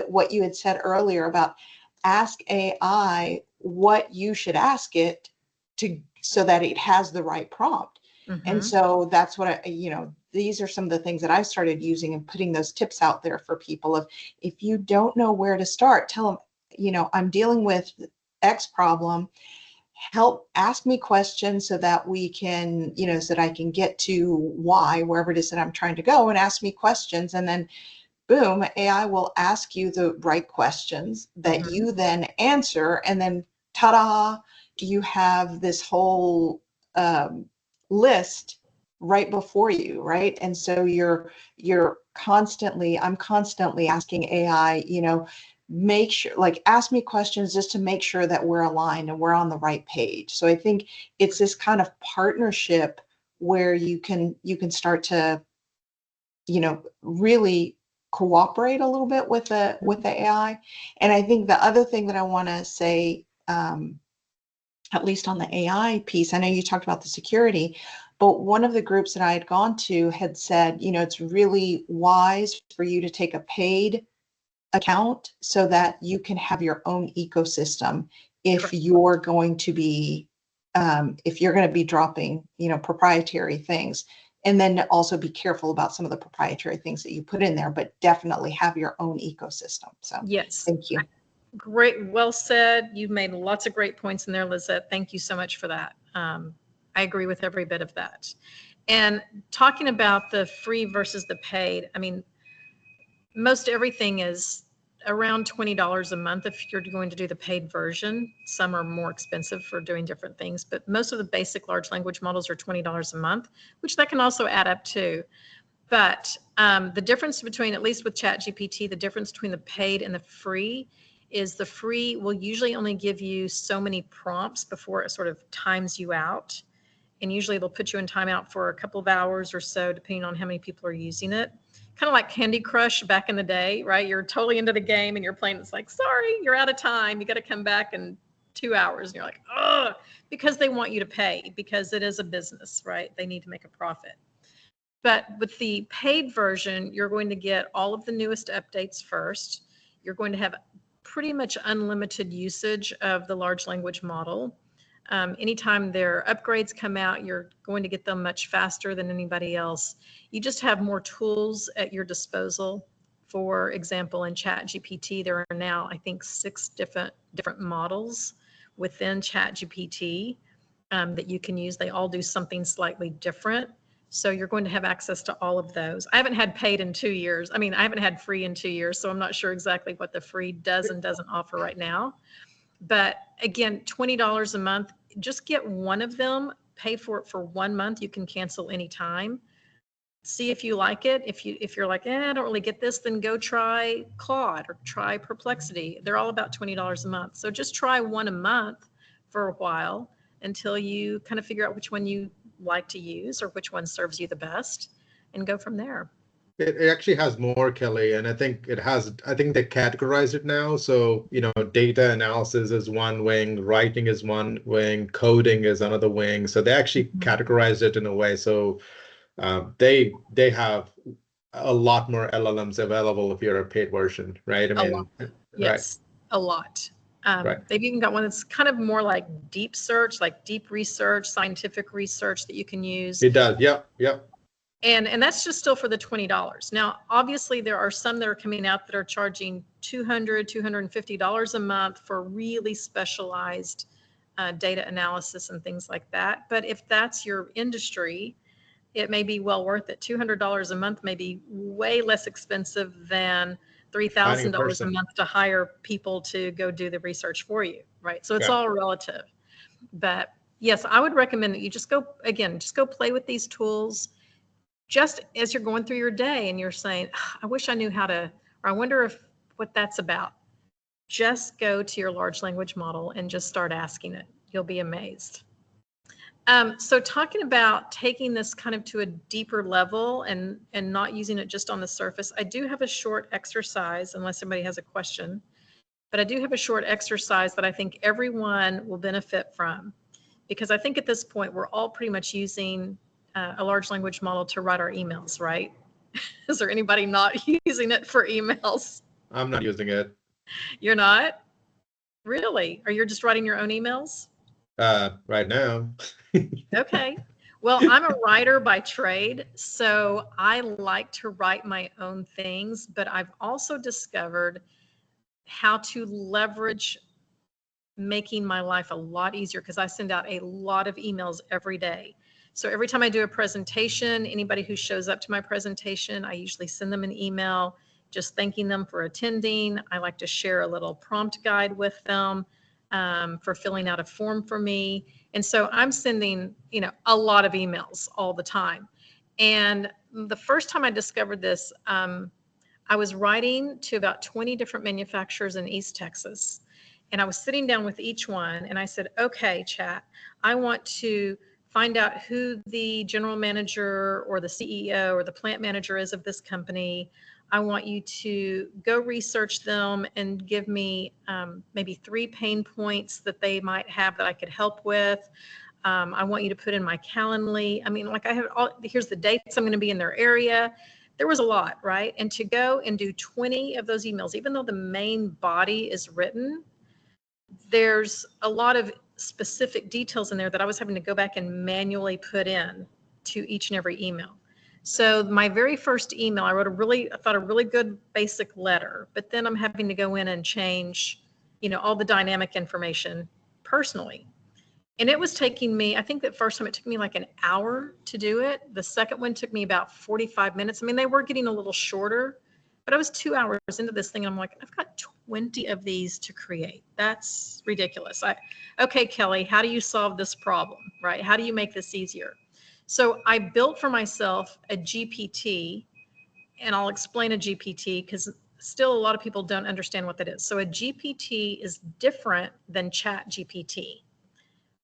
what you had said earlier about ask AI what you should ask it so that it has the right prompt. And so that's what these are some of the things that I started using and putting those tips out there for people of, if you don't know where to start, tell them, you know, I'm dealing with X problem, ask me questions so that we can, you know, so that I can get to Y, wherever it is that I'm trying to go, and ask me questions. And then boom, AI will ask you the right questions that you then answer. And then ta-da, you have this whole list right before you, right? And so I'm constantly asking AI, you know, make sure, like, ask me questions just to make sure that we're aligned and we're on the right page. So I think it's this kind of partnership where you can start to really cooperate a little bit with the AI. And I think the other thing that I want to say, at least on the AI piece, I know you talked about the security, but one of the groups that I had gone to had said, it's really wise for you to take a paid account so that you can have your own ecosystem if you're going to be dropping, proprietary things. And then also be careful about some of the proprietary things that you put in there, but definitely have your own ecosystem. So Yes. thank you. Great. Well said. You've made lots of great points in there, Lizette. Thank you so much for that. I agree with every bit of that. And talking about the free versus the paid, I mean, most everything is around $20 a month if you're going to do the paid version. Some are more expensive for doing different things, but most of the basic large language models are $20 a month, which that can also add up to. But the difference between, at least with ChatGPT, the difference between the paid and the free is the free will usually only give you so many prompts before it sort of times you out. And usually they'll put you in timeout for a couple of hours or so, depending on how many people are using it. Kind of like Candy Crush back in the day, right? You're totally into the game and you're playing. It's like, sorry, you're out of time. You got to come back in 2 hours. And you're like, oh, because they want you to pay, because it is a business, right? They need to make a profit. But with the paid version, you're going to get all of the newest updates first. You're going to have pretty much unlimited usage of the large language model. Anytime their upgrades come out, you're going to get them much faster than anybody else. You just have more tools at your disposal. For example, in ChatGPT, there are now, I think, 6 different models within ChatGPT that you can use. They all do something slightly different. So you're going to have access to all of those. I haven't had paid in 2 years. I mean, I haven't had free in 2 years, so I'm not sure exactly what the free does and doesn't offer right now. But again, $20 a month, just get one of them, pay for it for 1 month. You can cancel anytime. See if you like it. If you're like, I don't really get this, then go try Claude or try Perplexity. They're all about $20 a month. So just try one a month for a while until you kind of figure out which one you like to use or which one serves you the best, and go from there. It actually has more, Kellye, and I think they categorize it now. So, data analysis is one wing, writing is one wing, coding is another wing. So they actually categorize it in a way. So they have a lot more LLMs available if you're a paid version, right? A lot. Yes, right. A lot. Right. They've even got one that's kind of more like deep search, like deep research, scientific research that you can use. It does. Yep. And that's just still for the $20. Now, obviously, there are some that are coming out that are charging $200, $250 a month for really specialized data analysis and things like that. But if that's your industry, it may be well worth it. $200 a month may be way less expensive than $3,000 a month to hire people to go do the research for you, right? So it's all relative. But yes, I would recommend that you just go play with these tools. Just as you're going through your day and you're saying, I wish I knew how to, or I wonder what that's about. Just go to your large language model and just start asking it. You'll be amazed. So talking about taking this kind of to a deeper level and not using it just on the surface, I do have a short exercise, unless somebody has a question, but I do have a short exercise that I think everyone will benefit from, because I think at this point, we're all pretty much using a large language model to write our emails, right? Is there anybody not using it for emails? I'm not using it. You're not? Really? Are you just writing your own emails? Right now. Okay. Well, I'm a writer by trade, so I like to write my own things, but I've also discovered how to leverage making my life a lot easier, because I send out a lot of emails every day. So every time I do a presentation, anybody who shows up to my presentation, I usually send them an email just thanking them for attending. I like to share a little prompt guide with them for filling out a form for me. And so I'm sending, a lot of emails all the time. And the first time I discovered this, I was writing to about 20 different manufacturers in East Texas. And I was sitting down with each one and I said, okay, chat, I want to find out who the general manager or the CEO or the plant manager is of this company. I want you to go research them and give me maybe 3 pain points that they might have that I could help with. I want you to put in my Calendly. I mean, like I have here's the dates I'm going to be in their area. There was a lot, right? And to go and do 20 of those emails, even though the main body is written, there's a lot of specific details in there that I was having to go back and manually put in to each and every email. So my very first email, I thought a really good basic letter, but then I'm having to go in and change, all the dynamic information personally. And it was taking me, I think that first time it took me like an hour to do it. The second one took me about 45 minutes. I mean, they were getting a little shorter, but I was 2 hours into this thing. And I'm like, I've got 20 of these to create. That's ridiculous. Okay, Kellye, how do you solve this problem, right? How do you make this easier? So I built for myself a GPT, and I'll explain a GPT because still a lot of people don't understand what that is. So a GPT is different than Chat GPT,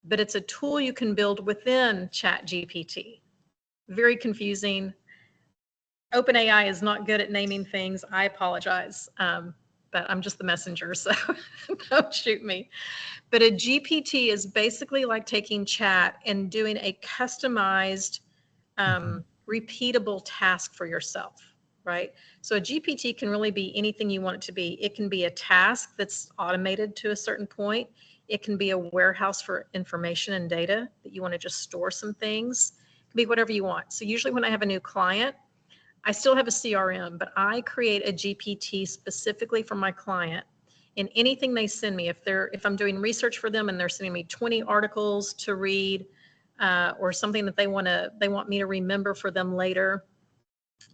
but it's a tool you can build within Chat GPT. Very confusing. OpenAI is not good at naming things. I apologize, but I'm just the messenger, so don't shoot me. But a GPT is basically like taking chat and doing a customized, repeatable task for yourself, right? So a GPT can really be anything you want it to be. It can be a task that's automated to a certain point. It can be a warehouse for information and data that you want to just store some things. It can be whatever you want. So usually when I have a new client, I still have a CRM, but I create a GPT specifically for my client. And anything they send me, if I'm doing research for them and they're sending me 20 articles to read, or something that they want me to remember for them later,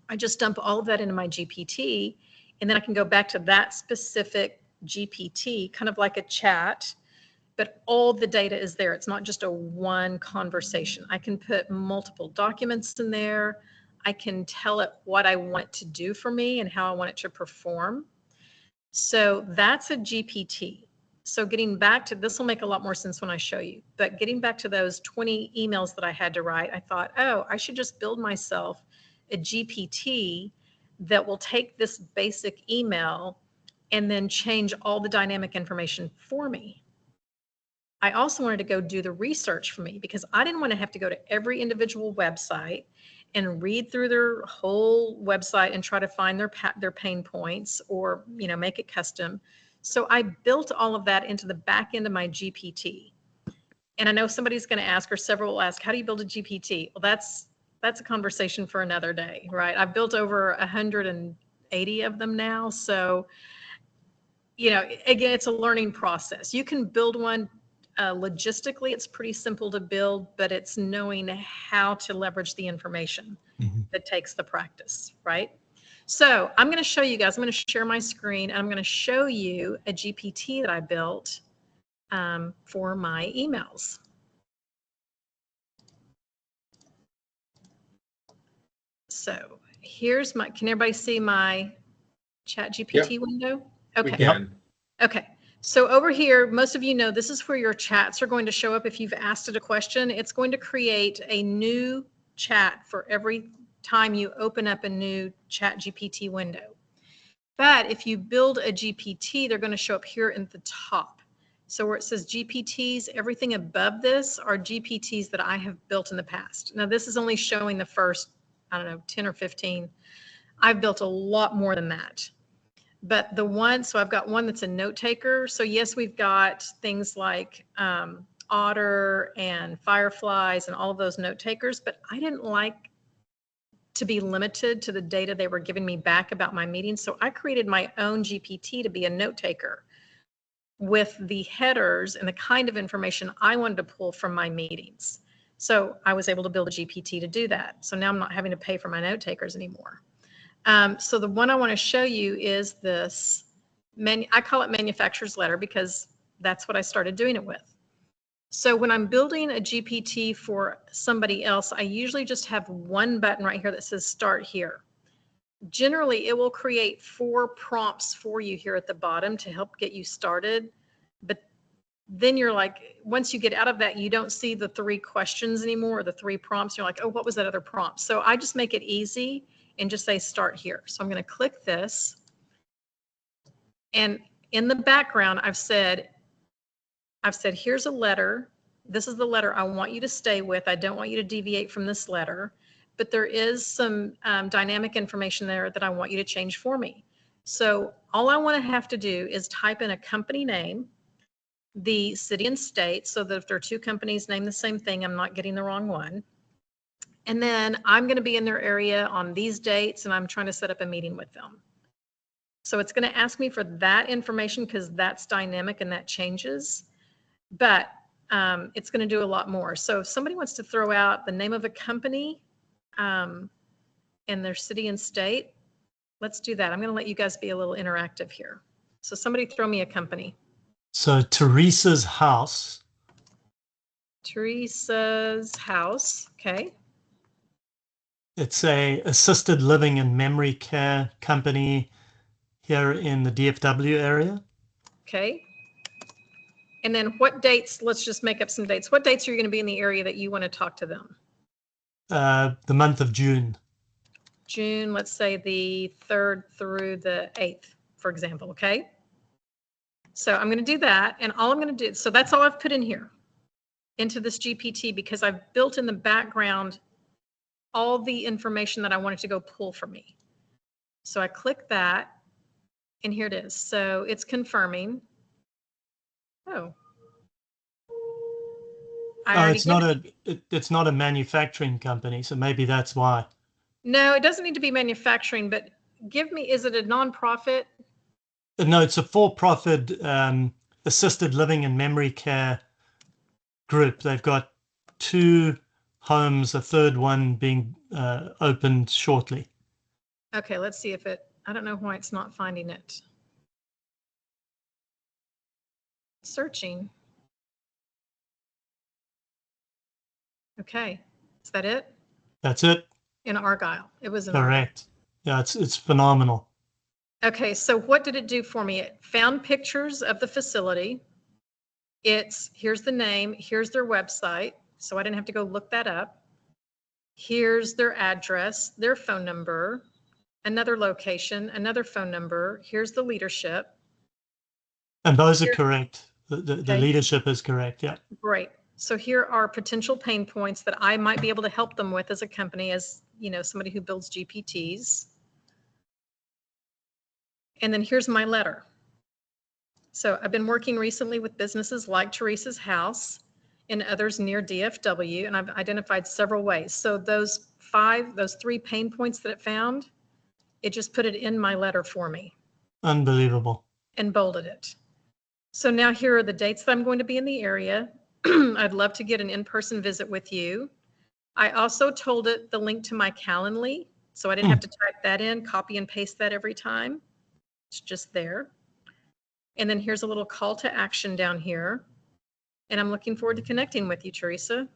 I just dump all of that into my GPT, and then I can go back to that specific GPT, kind of like a chat, but all the data is there. It's not just a one conversation. I can put multiple documents in there. I can tell it what I want it to do for me and how I want it to perform. So that's a GPT. So getting back to, this will make a lot more sense when I show you, but getting back to those 20 emails that I had to write, I thought, oh, I should just build myself a GPT that will take this basic email and then change all the dynamic information for me. I also wanted to go do the research for me because I didn't want to have to go to every individual website and read through their whole website and try to find their pain points or, make it custom. So I built all of that into the back end of my GPT. And I know somebody's going to ask, or several will ask, how do you build a GPT? Well, that's a conversation for another day, right? I've built over 180 of them now. So, again, it's a learning process. You can build one logistically, it's pretty simple to build, but it's knowing how to leverage the information that takes the practice, right? So I'm going to show you guys, I'm going to share my screen, and I'm going to show you a GPT that I built for my emails. So here's my, can everybody see my Chat GPT window? Okay. We can. Okay. So over here, most of you know this is where your chats are going to show up. If you've asked it a question, it's going to create a new chat for every time you open up a new Chat GPT window. But if you build a GPT, they're going to show up here at the top. So where it says GPTs, everything above this are GPTs that I have built in the past. Now this is only showing the first, 10 or 15. I've built a lot more than that. But so I've got one that's a note taker. So yes, we've got things like Otter and Fireflies and all of those note takers, but I didn't like to be limited to the data they were giving me back about my meetings. So I created my own GPT to be a note taker with the headers and the kind of information I wanted to pull from my meetings. So I was able to build a GPT to do that. So now I'm not having to pay for my note takers anymore. So the one I want to show you is this, I call it manufacturer's letter because that's what I started doing it with. So when I'm building a GPT for somebody else, I usually just have one button right here that says start here. Generally, it will create 4 prompts for you here at the bottom to help get you started. But then you're like, once you get out of that, you don't see the 3 questions anymore, or the 3 prompts. You're like, oh, what was that other prompt? So I just make it easy and just say start here. So I'm going to click this. And in the background, I've said, here's a letter. This is the letter I want you to stay with. I don't want you to deviate from this letter, but there is some dynamic information there that I want you to change for me. So all I want to have to do is type in a company name, the city and state, so that if there are 2 companies named the same thing, I'm not getting the wrong one. And then I'm going to be in their area on these dates, and I'm trying to set up a meeting with them. So it's going to ask me for that information because that's dynamic and that changes. But it's going to do a lot more. So if somebody wants to throw out the name of a company and their city and state, let's do that. I'm going to let you guys be a little interactive here. So somebody throw me a company. So Teresa's house. Teresa's house. Okay. It's a assisted living and memory care company here in the DFW area. Okay. And then what dates, let's just make up some dates. What dates are you going to be in the area that you want to talk to them? The month of June. June, let's say the 3rd through the 8th, for example, okay? So I'm going to do that, and all I'm going to do, so that's all I've put in here into this GPT because I've built in the background all the information that I wanted to go pull for me. So I click that, and here it is. So it's confirming. Oh. It's not a manufacturing company, so maybe that's why. No, it doesn't need to be manufacturing, but give me, is it a nonprofit? No, it's a for-profit assisted living and memory care group. They've got 2 homes, a 3rd one being opened shortly. Okay, let's see if it, I don't know why it's not finding it. Searching. Okay, is that it? That's it. In Argyle. It was in Argyle. Correct. Yeah, it's phenomenal. Okay, so what did it do for me? It found pictures of the facility. Here's the name, here's their website, so I didn't have to go look that up. Here's their address, their phone number, another location, another phone number. Here's the leadership. And those are correct. The Okay. leadership is correct, yeah. Great. So here are potential pain points that I might be able to help them with as a company, as you know, somebody who builds GPTs. And then here's my letter. So I've been working recently with businesses like Teresa's house and others near DFW, and I've identified several ways. So those 3 pain points that it found, it just put it in my letter for me. Unbelievable. And bolded it. So now here are the dates that I'm going to be in the area. I'd love to get an in-person visit with you. I also told it the link to my Calendly, so I didn't have to type that in, copy and paste that every time. It's just there. And then here's a little call to action down here. And I'm looking forward to connecting with you, Teresa.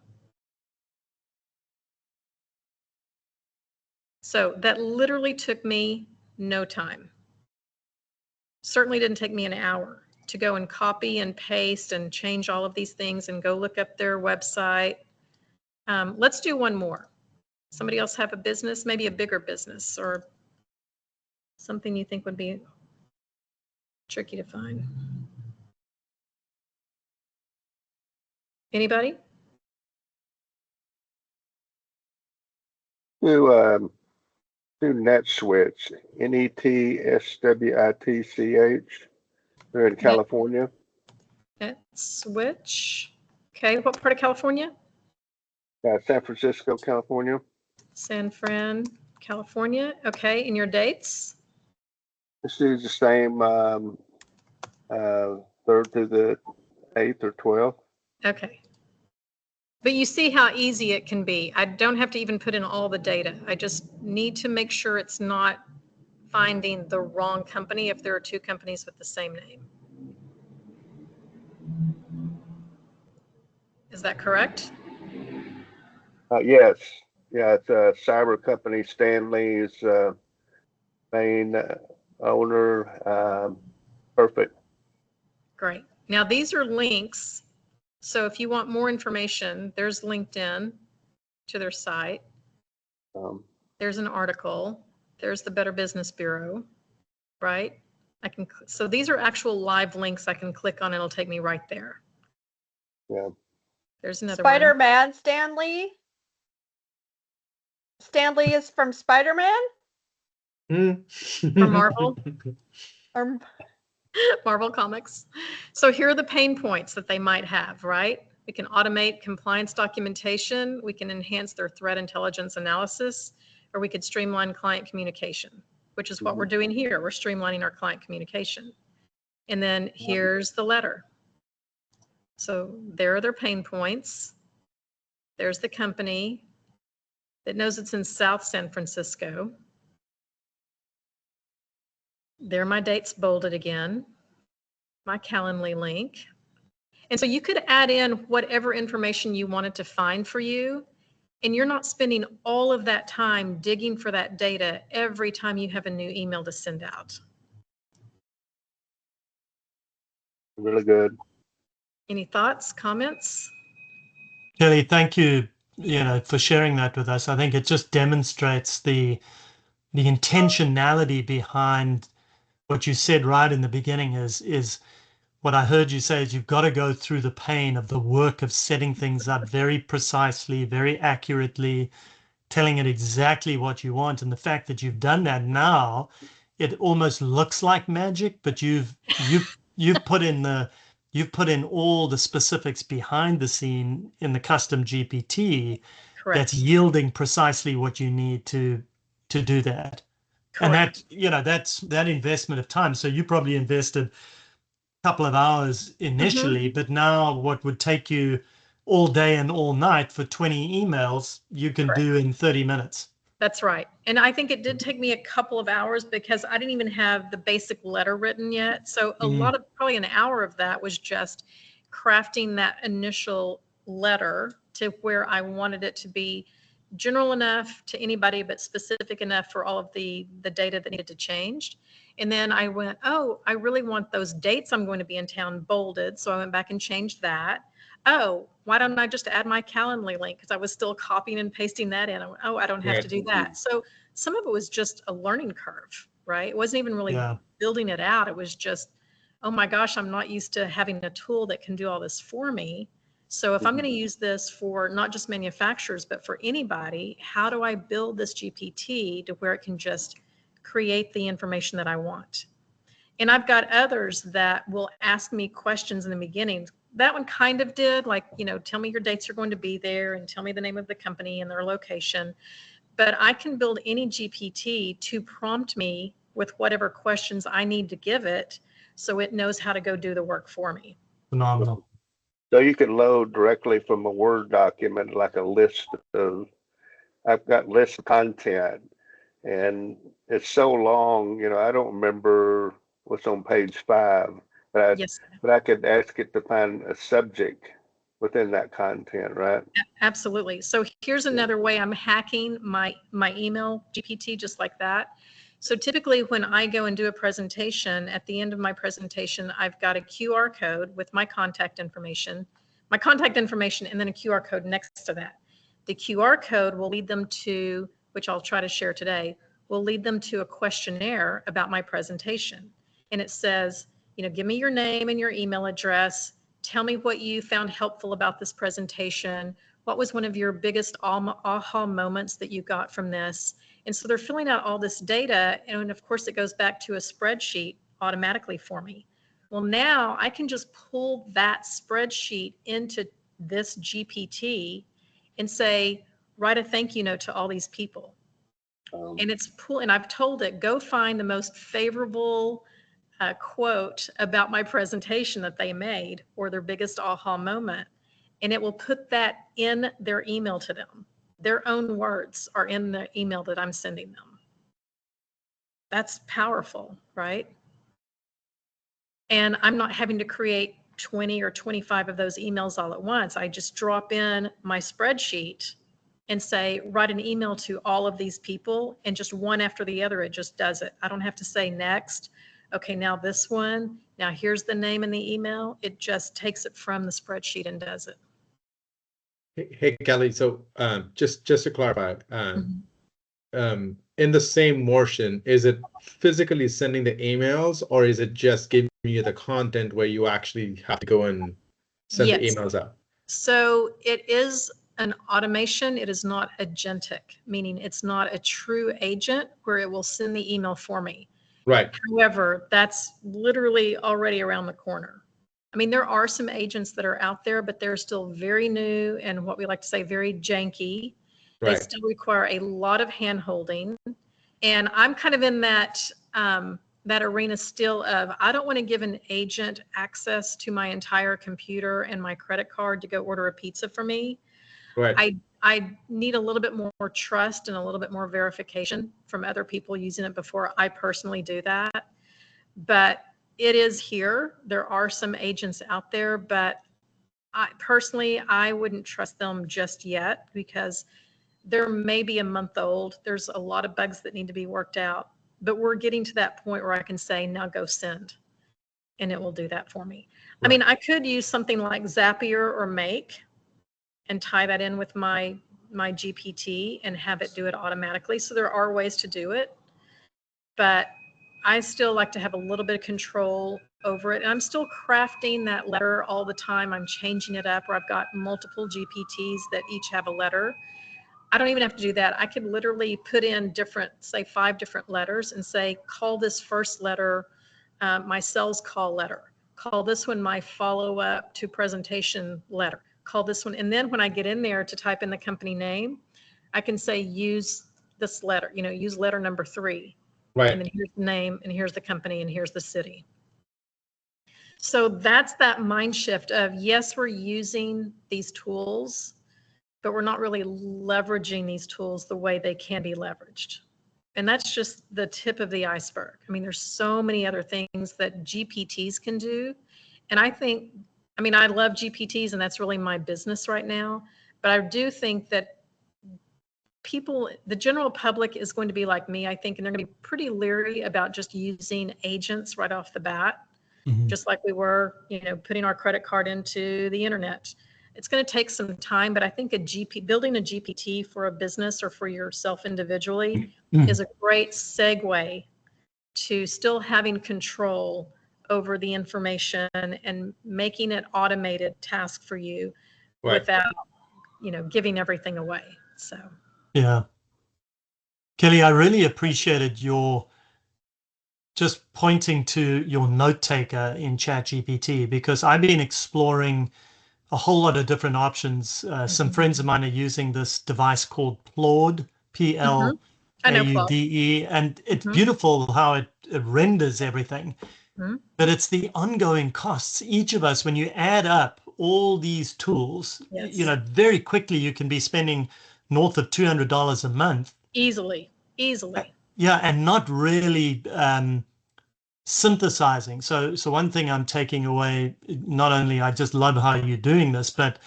So that literally took me no time. Certainly didn't take me an hour to go and copy and paste and change all of these things and go look up their website. Let's do one more. Somebody else have a business, maybe a bigger business or something you think would be tricky to find. Anybody? Do NetSwitch, NETSWITCH. They're in California. NetSwitch. Okay, what part of California? San Francisco, California. San Fran, California. Okay, and your dates? This is the same 3rd to the 8th or 12th. Okay. But you see how easy it can be. I don't have to even put in all the data. I just need to make sure it's not finding the wrong company if there are 2 companies with the same name. Is that correct? Yes. Yeah, it's a cyber company. Stanley's main owner. Perfect. Great. Now these are links. So if you want more information, there's LinkedIn to their site. There's an article. There's the Better Business Bureau, right? So these are actual live links I can click on and it'll take me right there. Yeah. There's another one. Spider-Man, Stanley. Stanley is from Spider-Man? From Marvel. Or Marvel Comics. So here are the pain points that they might have, right? We can automate compliance documentation. We can enhance their threat intelligence analysis, or we could streamline client communication, which is what we're doing here. We're streamlining our client communication. And then here's the letter. So there are their pain points. There's the company that knows it's in South San Francisco. There are my dates bolded again, my Calendly link. And so you could add in whatever information you wanted to find for you, and you're not spending all of that time digging for that data every time you have a new email to send out. Really good. Any thoughts, comments? Kellye, thank you, for sharing that with us. I think it just demonstrates the intentionality behind what you said right in the beginning is what I heard you say is you've got to go through the pain of the work of setting things up very precisely, very accurately, telling it exactly what you want. And the fact that you've done that now, it almost looks like magic, but you've put in all the specifics behind the scene in the custom GPT. Correct. That's yielding precisely what you need to do that. Correct. And that investment of time. So you probably invested a couple of hours initially, but now what would take you all day and all night for 20 emails, you can do in 30 minutes. That's right. And I think it did take me a couple of hours because I didn't even have the basic letter written yet. So a lot of, probably an hour of that was just crafting that initial letter to where I wanted it to be general enough to anybody, but specific enough for all of the data that needed to change. And then I went, oh, I really want those dates I'm going to be in town bolded. So I went back and changed that. Oh, why don't I just add my Calendly link? Because I was still copying and pasting that in. I went, oh, I don't have to do that. So some of it was just a learning curve, right? It wasn't even really building it out. It was just, oh my gosh, I'm not used to having a tool that can do all this for me. So if I'm going to use this for not just manufacturers, but for anybody, how do I build this GPT to where it can just create the information that I want? And I've got others that will ask me questions in the beginning. That one kind of did, like, tell me your dates you're going to be there and tell me the name of the company and their location. But I can build any GPT to prompt me with whatever questions I need to give it so it knows how to go do the work for me. Phenomenal. So you can load directly from a Word document, like a list of, I've got lists of content, and it's so long, I don't remember what's on page 5, but I could ask it to find a subject within that content, right? Absolutely. So here's another way I'm hacking my email GPT just like that. So typically when I go and do a presentation, at the end of my presentation, I've got a QR code with my contact information, and then a QR code next to that. The QR code will lead them to, which I'll try to share today, will lead them to a questionnaire about my presentation. And it says, give me your name and your email address. Tell me what you found helpful about this presentation. What was one of your biggest aha moments that you got from this? And so they're filling out all this data. And of course, it goes back to a spreadsheet automatically for me. Well, now I can just pull that spreadsheet into this GPT and say, write a thank you note to all these people. And and I've told it, go find the most favorable quote about my presentation that they made or their biggest aha moment. And it will put that in their email to them. Their own words are in the email that I'm sending them. That's powerful, right? And I'm not having to create 20 or 25 of those emails all at once. I just drop in my spreadsheet and say, write an email to all of these people, and just one after the other, it just does it. I don't have to say next. Okay, now this one, now here's the name and the email. It just takes it from the spreadsheet and does it. Hey, Kellye, so just to clarify, in the same motion, is it physically sending the emails, or is it just giving you the content where you actually have to go and send the Yes. emails out? So it is an automation. It is not agentic, meaning it's not a true agent where it will send the email for me. Right. However, that's literally already around the corner. I mean, there are some agents that are out there, but they're still very new and what we like to say, very janky. They Right. still require a lot of hand holding. And I'm kind of in that, that arena still of, I don't want to give an agent access to my entire computer and my credit card to go order a pizza for me. Right. I need a little bit more trust and a little bit more verification from other people using it before I personally do that. But it is here. There are some agents out there, but I wouldn't trust them just yet because they're maybe a month old. There's a lot of bugs that need to be worked out, but we're getting to that point where I can say, now go send, and it will do that for me. Right. I mean, I could use something like Zapier or Make and tie that in with my GPT and have it do it automatically. So there are ways to do it, but I still like to have a little bit of control over it. And I'm still crafting that letter all the time. I'm changing it up, where I've got multiple GPTs that each have a letter. I don't even have to do that. I could literally put in different, say 5 different letters and say, call this first letter my sales call letter. Call this one my follow-up to presentation letter. Call this one. And then when I get in there to type in the company name, I can say, use this letter, use letter number 3. Right. And then here's the name, and here's the company, and here's the city. So that's that mind shift of, yes, we're using these tools, but we're not really leveraging these tools the way they can be leveraged. And that's just the tip of the iceberg. I mean, there's so many other things that GPTs can do. And I love GPTs, and that's really my business right now. But I do think that people, the general public is going to be like me, I think, and they're going to be pretty leery about just using agents right off the bat, just like we were, putting our credit card into the internet. It's going to take some time, but I think building a GPT for a business or for yourself individually is a great segue to still having control over the information and making it automated task for you without, giving everything away. So. Yeah. Kellye, I really appreciated your just pointing to your note taker in ChatGPT, because I've been exploring a whole lot of different options. Some friends of mine are using this device called Plaude, Plaude, and it's beautiful how it renders everything. But it's the ongoing costs. Each of us, when you add up all these tools, very quickly you can be spending north of $200 a month. Easily. Yeah, and not really synthesizing. So one thing I'm taking away, not only I just love how you're doing this, but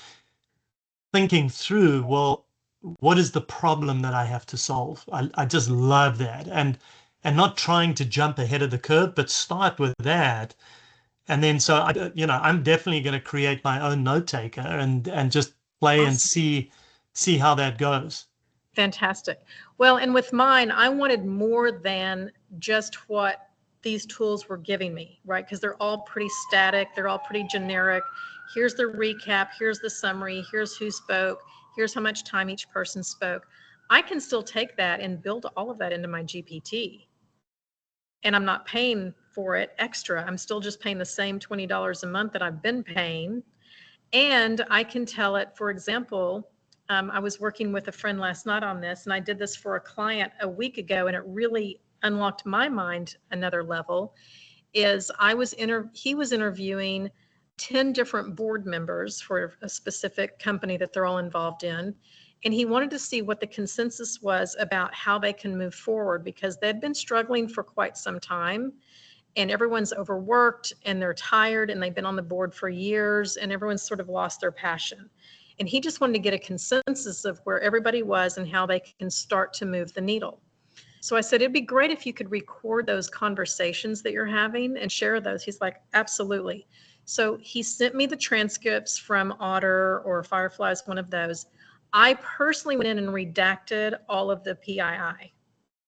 thinking through, well, what is the problem that I have to solve? I just love that. And not trying to jump ahead of the curve, but start with that. And then so I'm definitely going to create my own note taker and just play and see how that goes. Fantastic. Well, and with mine, I wanted more than just what these tools were giving me, right? Because they're all pretty static. They're all pretty generic. Here's the recap. Here's the summary. Here's who spoke. Here's how much time each person spoke. I can still take that and build all of that into my GPT. And I'm not paying for it extra. I'm still just paying the same $20 a month that I've been paying. And I can tell it, for example, I was working with a friend last night on this, and I did this for a client a week ago, and it really unlocked my mind another level. Is he was interviewing 10 different board members for a specific company that they're all involved in, and he wanted to see what the consensus was about how they can move forward, because they'd been struggling for quite some time, and everyone's overworked and they're tired, and they've been on the board for years, and everyone's sort of lost their passion. And he just wanted to get a consensus of where everybody was and how they can start to move the needle. So I said, it'd be great if you could record those conversations that you're having and share those. He's like, absolutely. So he sent me the transcripts from Otter or Fireflies, one of those. I personally went in and redacted all of the PII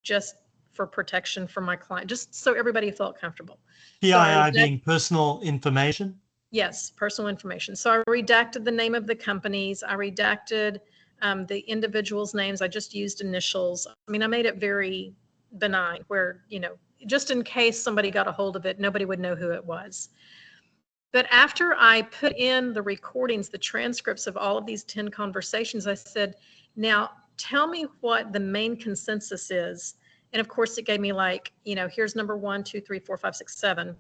just for protection from my client, just so everybody felt comfortable. PII being personal information? Yes, personal information. So I redacted the name of the companies. I redacted the individuals' names. I just used initials. I mean, I made it very benign where, you know, just in case somebody got a hold of it, nobody would know who it was. But after I put in the recordings, the transcripts of all of these 10 conversations, I said, now tell me what the main consensus is. And of course, it gave me like, you know, here's number 1, 2, 3, 4, 5, 6, 7.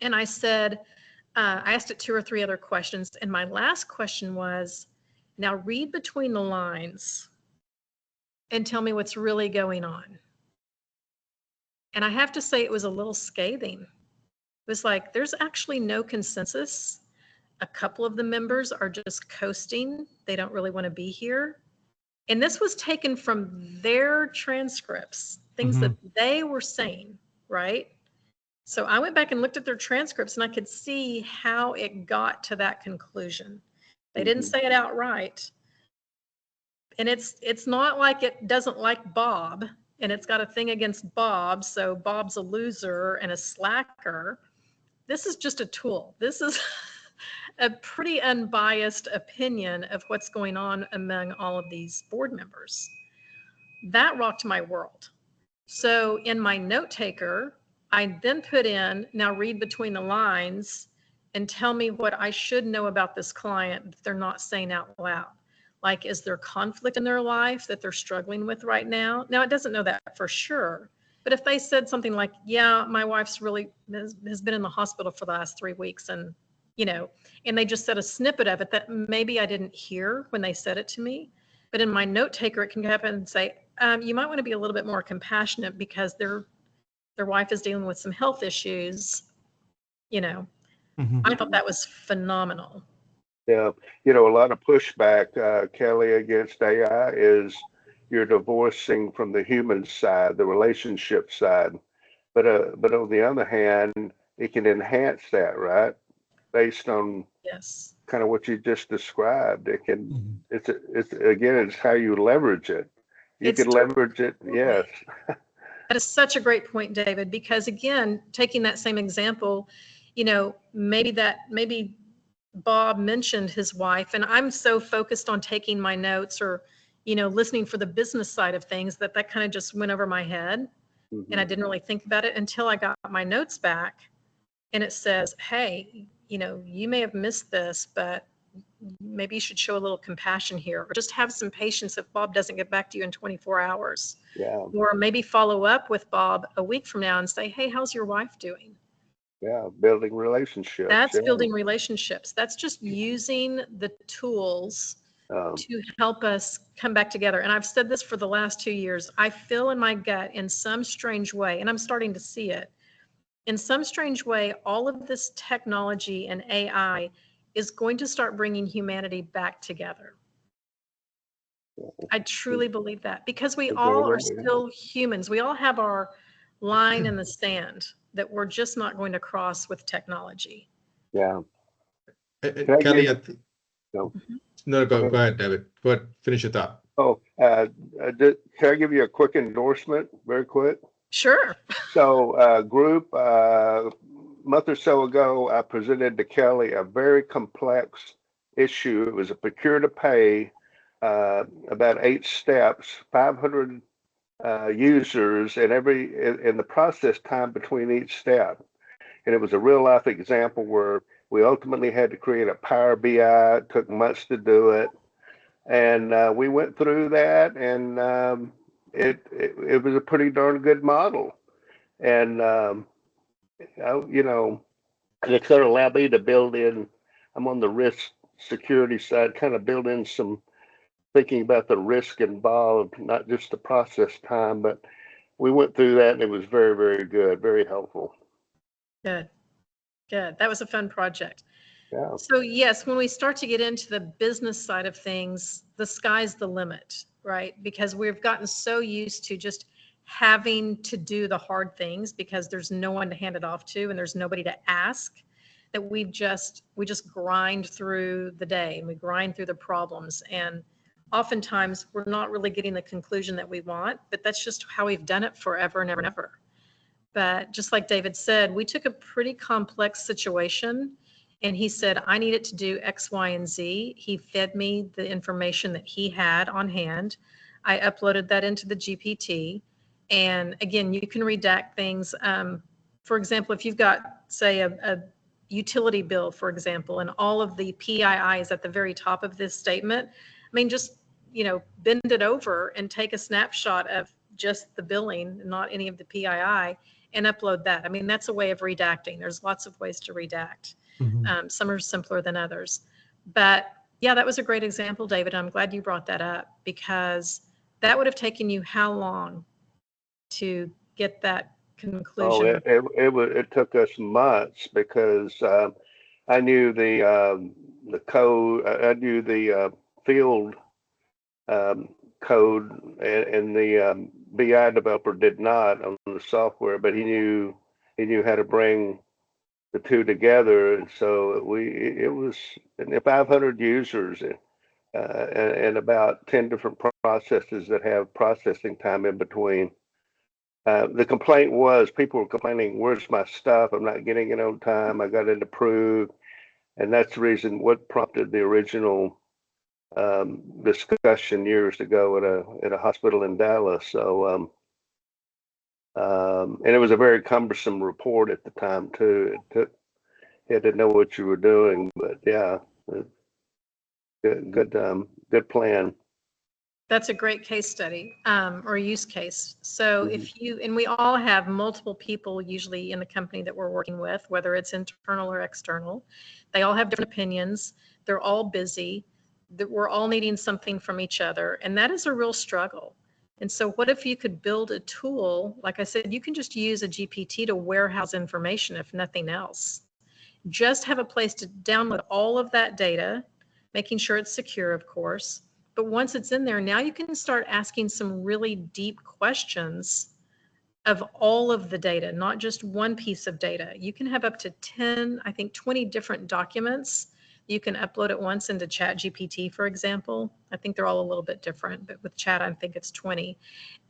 And I said, I asked it 2 or 3 other questions. And my last question was, now read between the lines and tell me what's really going on. And I have to say it was a little scathing. It was like, there's actually no consensus. A couple of the members are just coasting. They don't really want to be here. And this was taken from their transcripts, things that they were saying, right? So I went back and looked at their transcripts and I could see how it got to that conclusion. They didn't say it outright. And it's not like it doesn't like Bob and it's got a thing against Bob. So Bob's a loser and a slacker. This is just a tool. This is a pretty unbiased opinion of what's going on among all of these board members. That rocked my world. So in my note taker, I then put in, now read between the lines and tell me what I should know about this client that they're not saying out loud. Like, is there conflict in their life that they're struggling with right now? Now, it doesn't know that for sure. But if they said something like, yeah, my wife's really has been in the hospital for the last 3 weeks and, you know, and they just said a snippet of it that maybe I didn't hear when they said it to me. But in my note taker, it can happen and say, you might want to be a little bit more compassionate because their wife is dealing with some health issues, you know. I thought that was phenomenal. Yeah, you know, a lot of pushback, Kellye, against AI is you're divorcing from the human side, the relationship side. But on the other hand, it can enhance that, right? Based on Yes, kind of what you just described. It can, it's again, it's how you leverage it. You can leverage it, yes. That is such a great point, David, because again, taking that same example, you know, maybe Bob mentioned his wife, and I'm so focused on taking my notes or, you know, listening for the business side of things that kind of just went over my head. And I didn't really think about it until I got my notes back and it says, hey, you know, you may have missed this, but maybe you should show a little compassion here, or just have some patience if Bob doesn't get back to you in 24 hours. Yeah. Or maybe follow up with Bob a week from now and say, hey, how's your wife doing? Yeah, building relationships. That's building relationships. That's just using the tools to help us come back together. And I've said this for the last 2 years. I feel in my gut in some strange way, and I'm starting to see it, in some strange way, all of this technology and AI is going to start bringing humanity back together. I truly believe that because we all are still humans. We all have our line in the sand that we're just not going to cross with technology. Yeah. Kellye, no, go ahead, David. Go ahead, finish your thought. Oh, can I give you a quick endorsement, very quick? Sure. So, group, month or so ago, I presented to Kellye a very complex issue. It was a procure to pay, about 8 steps, 500 users, and in the process time between each step. And it was a real life example where we ultimately had to create a Power BI. It took months to do it. And we went through that, and it was a pretty darn good model. And, you know, it's going to allow me to build in, I'm on the risk security side, kind of build in some thinking about the risk involved, not just the process time, but we went through that and it was very, very good, very helpful. Good. That was a fun project. Yeah. So yes, when we start to get into the business side of things, the sky's the limit, right? Because we've gotten so used to just having to do the hard things because there's no one to hand it off to and there's nobody to ask, that we just grind through the day and we grind through the problems. And oftentimes we're not really getting the conclusion that we want, but that's just how we've done it forever and ever and ever. But just like David said, we took a pretty complex situation and he said, I need it to do X, Y, and Z. He fed me the information that he had on hand. I uploaded that into the GPT. And again, you can redact things. For example, if you've got, say, a utility bill, for example, and all of the PII is at the very top of this statement, I mean, just, bend it over and take a snapshot of just the billing, not any of the PII, and upload that. I mean, that's a way of redacting. There's lots of ways to redact. Some are simpler than others. But yeah, that was a great example, David. I'm glad you brought that up because that would have taken you how long to get that conclusion? It took us months because I knew the code, I knew the field code, and the BI developer did not on the software, but he knew how to bring the two together, and so it was 500 users and about 10 different processes that have processing time in between. The complaint was people were complaining, where's my stuff? I'm not getting it on time. I got it approved. And that's the reason what prompted the original discussion years ago at a hospital in Dallas. So, and it was a very cumbersome report at the time too. You had to know what you were doing, but yeah, good plan. That's a great case study or use case. So if you, and we all have multiple people usually in the company that we're working with, whether it's internal or external, they all have different opinions. They're all busy. We're all needing something from each other. And that is a real struggle. And so what if you could build a tool, like I said, you can just use a GPT to warehouse information, if nothing else. Just have a place to download all of that data, making sure it's secure, of course. But once it's in there, now you can start asking some really deep questions of all of the data, not just one piece of data. You can have up to 10, I think 20 different documents you can upload at once into ChatGPT, for example. I think they're all a little bit different, but with Chat, I think it's 20.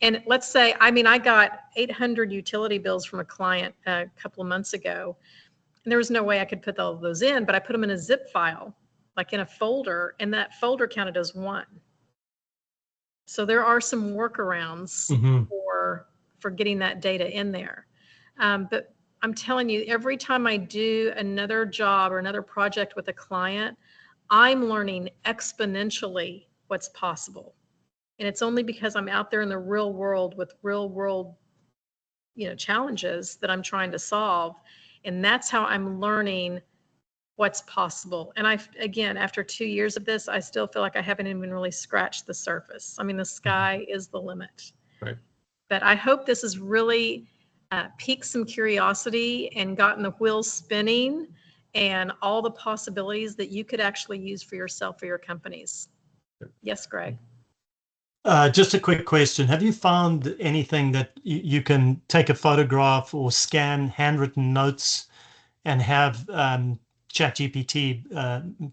And let's say, I mean, I got 800 utility bills from a client a couple of months ago, and there was no way I could put all of those in, but I put them in a zip file, like in a folder, and that folder counted as one. So there are some workarounds for getting that data in there. But I'm telling you, every time I do another job or another project with a client, I'm learning exponentially what's possible. And it's only because I'm out there in the real world with real world, challenges that I'm trying to solve. And that's how I'm learning what's possible. And again, after 2 years of this, I still feel like I haven't even really scratched the surface. I mean, the sky is the limit. Right. But I hope this has really piqued some curiosity and gotten the wheels spinning and all the possibilities that you could actually use for yourself or your companies. Yes, Greg. Just a quick question. Have you found anything that you can take a photograph or scan handwritten notes and have ChatGPT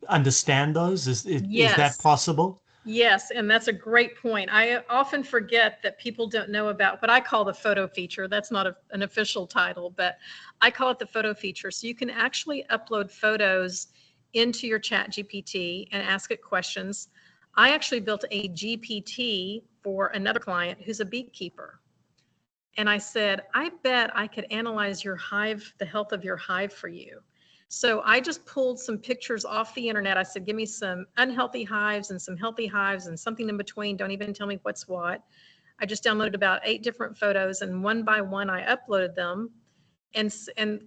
understand those? Is that possible? Yes, and that's a great point. I often forget that people don't know about what I call the photo feature. That's not an official title, but I call it the photo feature. So you can actually upload photos into your ChatGPT and ask it questions. I actually built a GPT for another client who's a beekeeper. And I said, I bet I could analyze your hive, the health of your hive for you. So I just pulled some pictures off the internet. I said, give me some unhealthy hives and some healthy hives and something in between. Don't even tell me what's what. I just downloaded about 8 different photos, and one by one I uploaded them and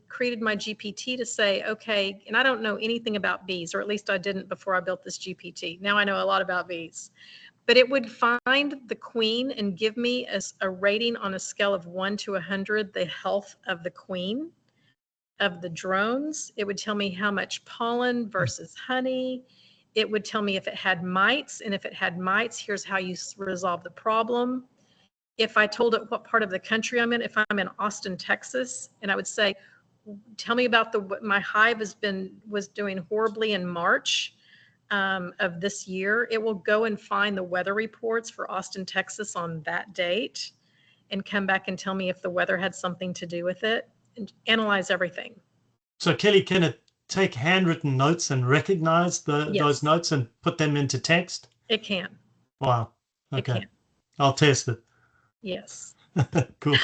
created my GPT to say, okay, and I don't know anything about bees, or at least I didn't before I built this GPT. Now I know a lot about bees. But it would find the queen and give me a rating on a scale of 1 to 100, the health of the queen. Of the drones. It would tell me how much pollen versus honey. It would tell me if it had mites, and if it had mites, here's how you resolve the problem. if I told it what part of the country I'm in, if I'm in Austin, Texas, and I would say, tell me about my hive was doing horribly in March of this year, it will go and find the weather reports for Austin, Texas on that date and come back and tell me if the weather had something to do with it and analyze everything. So Kellye, can it take handwritten notes and recognize Yes. those notes and put them into text? It can. Wow. It Okay. can. I'll test it. Yes. Cool.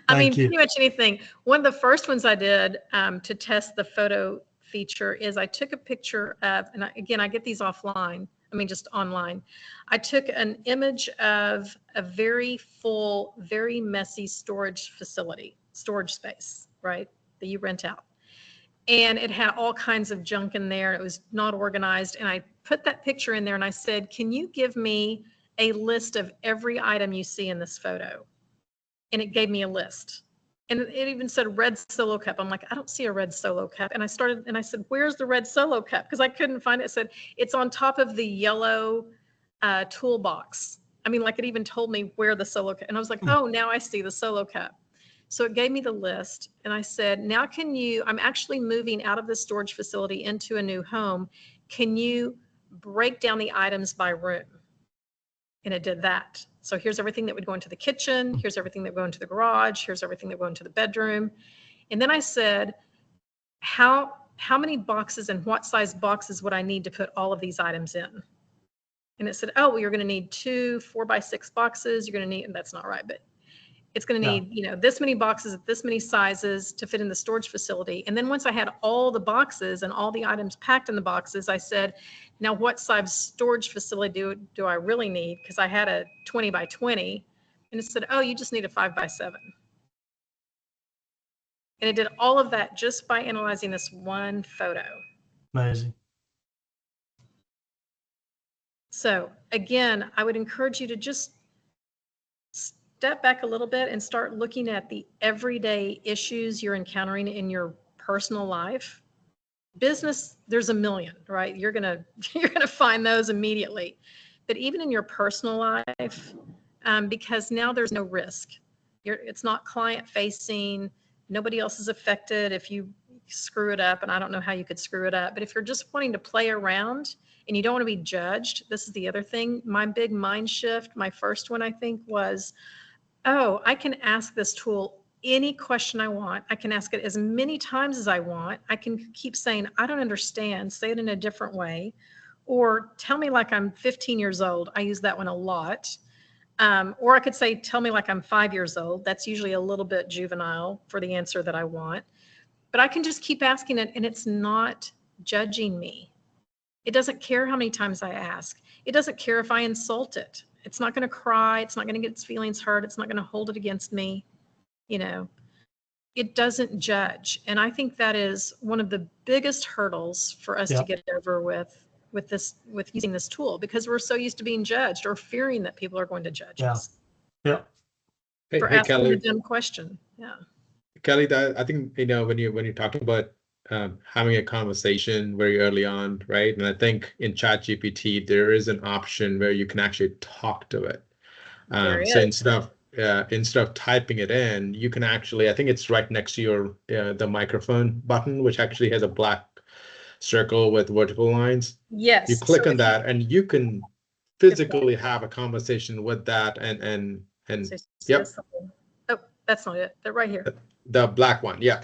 I mean, Thank you. pretty much anything. One of the first ones I did to test the photo feature is I took a picture of, and again, I get these offline, I mean, just online. I took an image of a very full, very messy storage facility, storage space, right, that you rent out. And it had all kinds of junk in there. It was not organized. And I put that picture in there and I said, can you give me a list of every item you see in this photo? And it gave me a list. And it even said red Solo cup. I'm like, I don't see a red Solo cup. And I said, where's the red Solo cup? Because I couldn't find it. It said, it's on top of the yellow toolbox. I mean, like it even told me where the Solo cup. And I was like, oh, now I see the Solo cup. So it gave me the list. And I said, now I'm actually moving out of this storage facility into a new home. Can you break down the items by room? And it did that. So here's everything that would go into the kitchen. Here's everything that would go into the garage. Here's everything that would go into the bedroom. And then I said, how many boxes and what size boxes would I need to put all of these items in? And it said, oh, well, you're going to need 2 4x6 boxes. You're going to need, and that's not right, but it's going to need, this many boxes at this many sizes to fit in the storage facility. And then once I had all the boxes and all the items packed in the boxes, I said, now what size storage facility do I really need? Because I had a 20 by 20. And it said, oh, you just need a 5 by 7. And it did all of that just by analyzing this one photo. Amazing. So again, I would encourage you to just step back a little bit and start looking at the everyday issues you're encountering in your personal life. Business, there's a million, right? You're gonna find those immediately. But even in your personal life, because now there's no risk. It's not client facing. Nobody else is affected if you screw it up, and I don't know how you could screw it up. But if you're just wanting to play around and you don't want to be judged, this is the other thing. My big mind shift, my first one, I think, was, oh, I can ask this tool any question I want. I can ask it as many times as I want. I can keep saying, I don't understand, say it in a different way, or tell me like I'm 15 years old. I use that one a lot. Or I could say, tell me like I'm 5 years old. That's usually a little bit juvenile for the answer that I want. But I can just keep asking it, and it's not judging me. It doesn't care how many times I ask. It doesn't care if I insult it. It's not going to cry. It's not going to get its feelings hurt. It's not going to hold it against me. It doesn't judge. And I think that is one of the biggest hurdles for us to get over with using this tool, because we're so used to being judged or fearing that people are going to judge us. Yeah. For asking Kellye, a dumb question. Yeah. Kellye, I think, when you're talking about having a conversation very early on, right? And I think in ChatGPT, there is an option where you can actually talk to it. So instead of typing it in, you can actually, I think it's right next to your the microphone button, which actually has a black circle with vertical lines. Yes. You click on that, and you can physically have a conversation with that. And yep. Oh, that's not it. They're right here. The black one, yeah.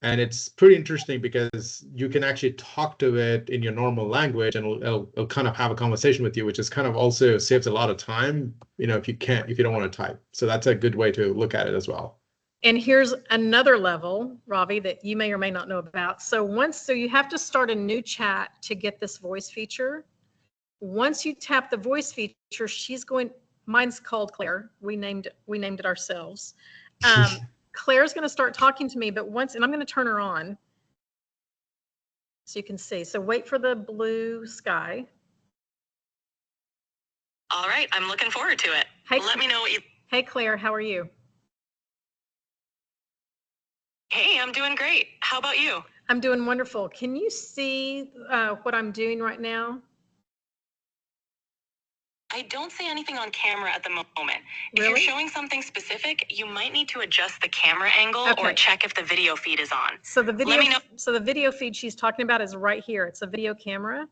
And it's pretty interesting because you can actually talk to it in your normal language, and it'll kind of have a conversation with you, which is kind of also saves a lot of time, if you don't want to type. So that's a good way to look at it as well. And here's another level, Ravi, that you may or may not know about. So you have to start a new chat to get this voice feature. Once you tap the voice feature, mine's called Claire. We named it ourselves. Claire's going to start talking to me, and I'm going to turn her on so you can see. So wait for the blue sky. All right, I'm looking forward to it. Let me know what you. Hey, Claire, how are you? Hey, I'm doing great. How about you? I'm doing wonderful. Can you see what I'm doing right now? I don't see anything on camera at the moment. If Really? you're showing something specific, you might need to adjust the camera angle or Okay. check if the video feed is on. So the video, Let me know. so the video feed she's talking about is right here. It's a video camera.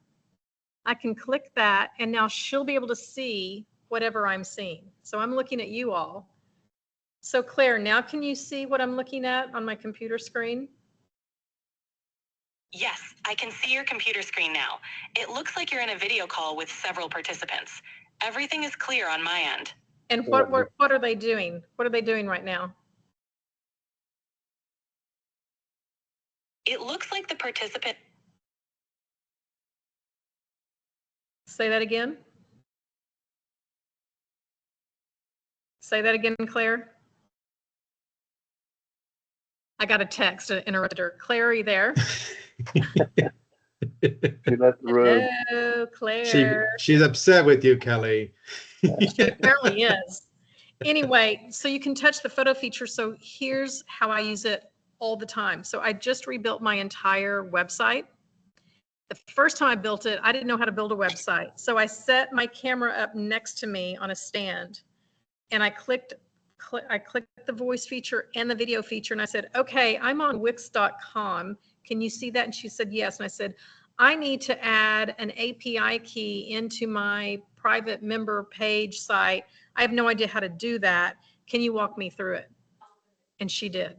I can click that and now she'll be able to see whatever I'm seeing. So I'm looking at you all. So Claire, now can you see what I'm looking at on my computer screen? Yes, I can see your computer screen now. It looks like you're in a video call with several participants. Everything is clear on my end. And what are they doing? What are they doing right now? It looks like the participant. Say that again. Say that again, Claire. I got a text, an interrupter. Claire, are you there? She left the room. Hello, Claire. She's upset with you, Kellye. She apparently is. Anyway, so you can touch the photo feature. So here's how I use it all the time. So I just rebuilt my entire website. The first time I built it, I didn't know how to build a website. So I set my camera up next to me on a stand and I clicked the voice feature and the video feature. And I said, okay, I'm on Wix.com. Can you see that? And she said, yes. And I said, I need to add an API key into my private member page site. I have no idea how to do that. Can you walk me through it? And she did.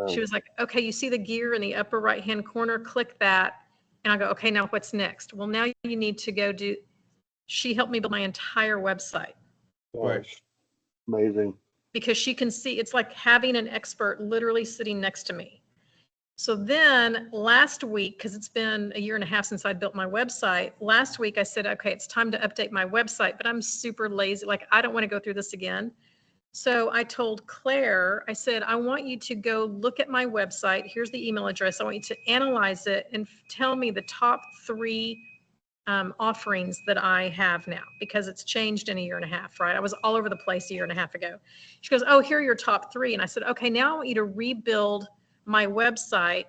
She was like, okay, you see the gear in the upper right-hand corner, click that. And I go, okay, now what's next? Well, now you need to go do, she helped me build my entire website. Nice. Amazing. Because she can see, it's like having an expert literally sitting next to me. So then last week, because it's been a year and a half since I built my website, last week I said, okay, it's time to update my website, but I'm super lazy. Like, I don't want to go through this again. So I told Claire, I said, I want you to go look at my website. Here's the email address. I want you to analyze it and tell me the top 3 offerings that I have now, because it's changed in a year and a half, right? I was all over the place a year and a half ago. She goes, oh, here are your top 3. And I said, okay, now I want you to rebuild my website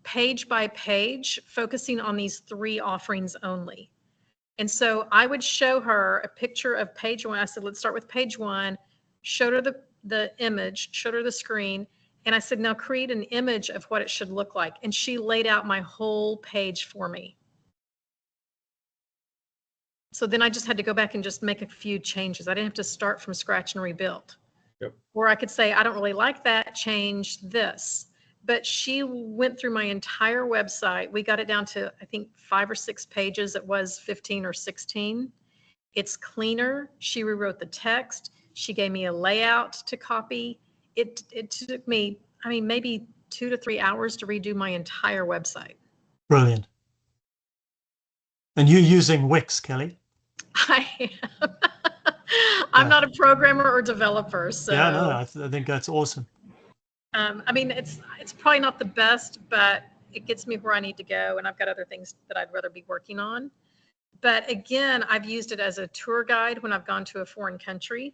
page by page, focusing on these 3 offerings only. And so I would show her a picture of page 1. I said, let's start with page 1, showed her the image, showed her the screen. And I said, now create an image of what it should look like. And she laid out my whole page for me. So then I just had to go back and just make a few changes. I didn't have to start from scratch and rebuild. Yep. Or I could say, I don't really like that, change this. But she went through my entire website. We got it down to, I think, 5 or 6 pages. It was 15 or 16. It's cleaner. She rewrote the text. She gave me a layout to copy. It took me, I mean, maybe 2 to 3 hours to redo my entire website. Brilliant. And you're using Wix, Kellye? I am. I'm not a programmer or developer, so. Yeah, no, I think that's awesome. I mean, it's probably not the best, but it gets me where I need to go, and I've got other things that I'd rather be working on. But again, I've used it as a tour guide when I've gone to a foreign country.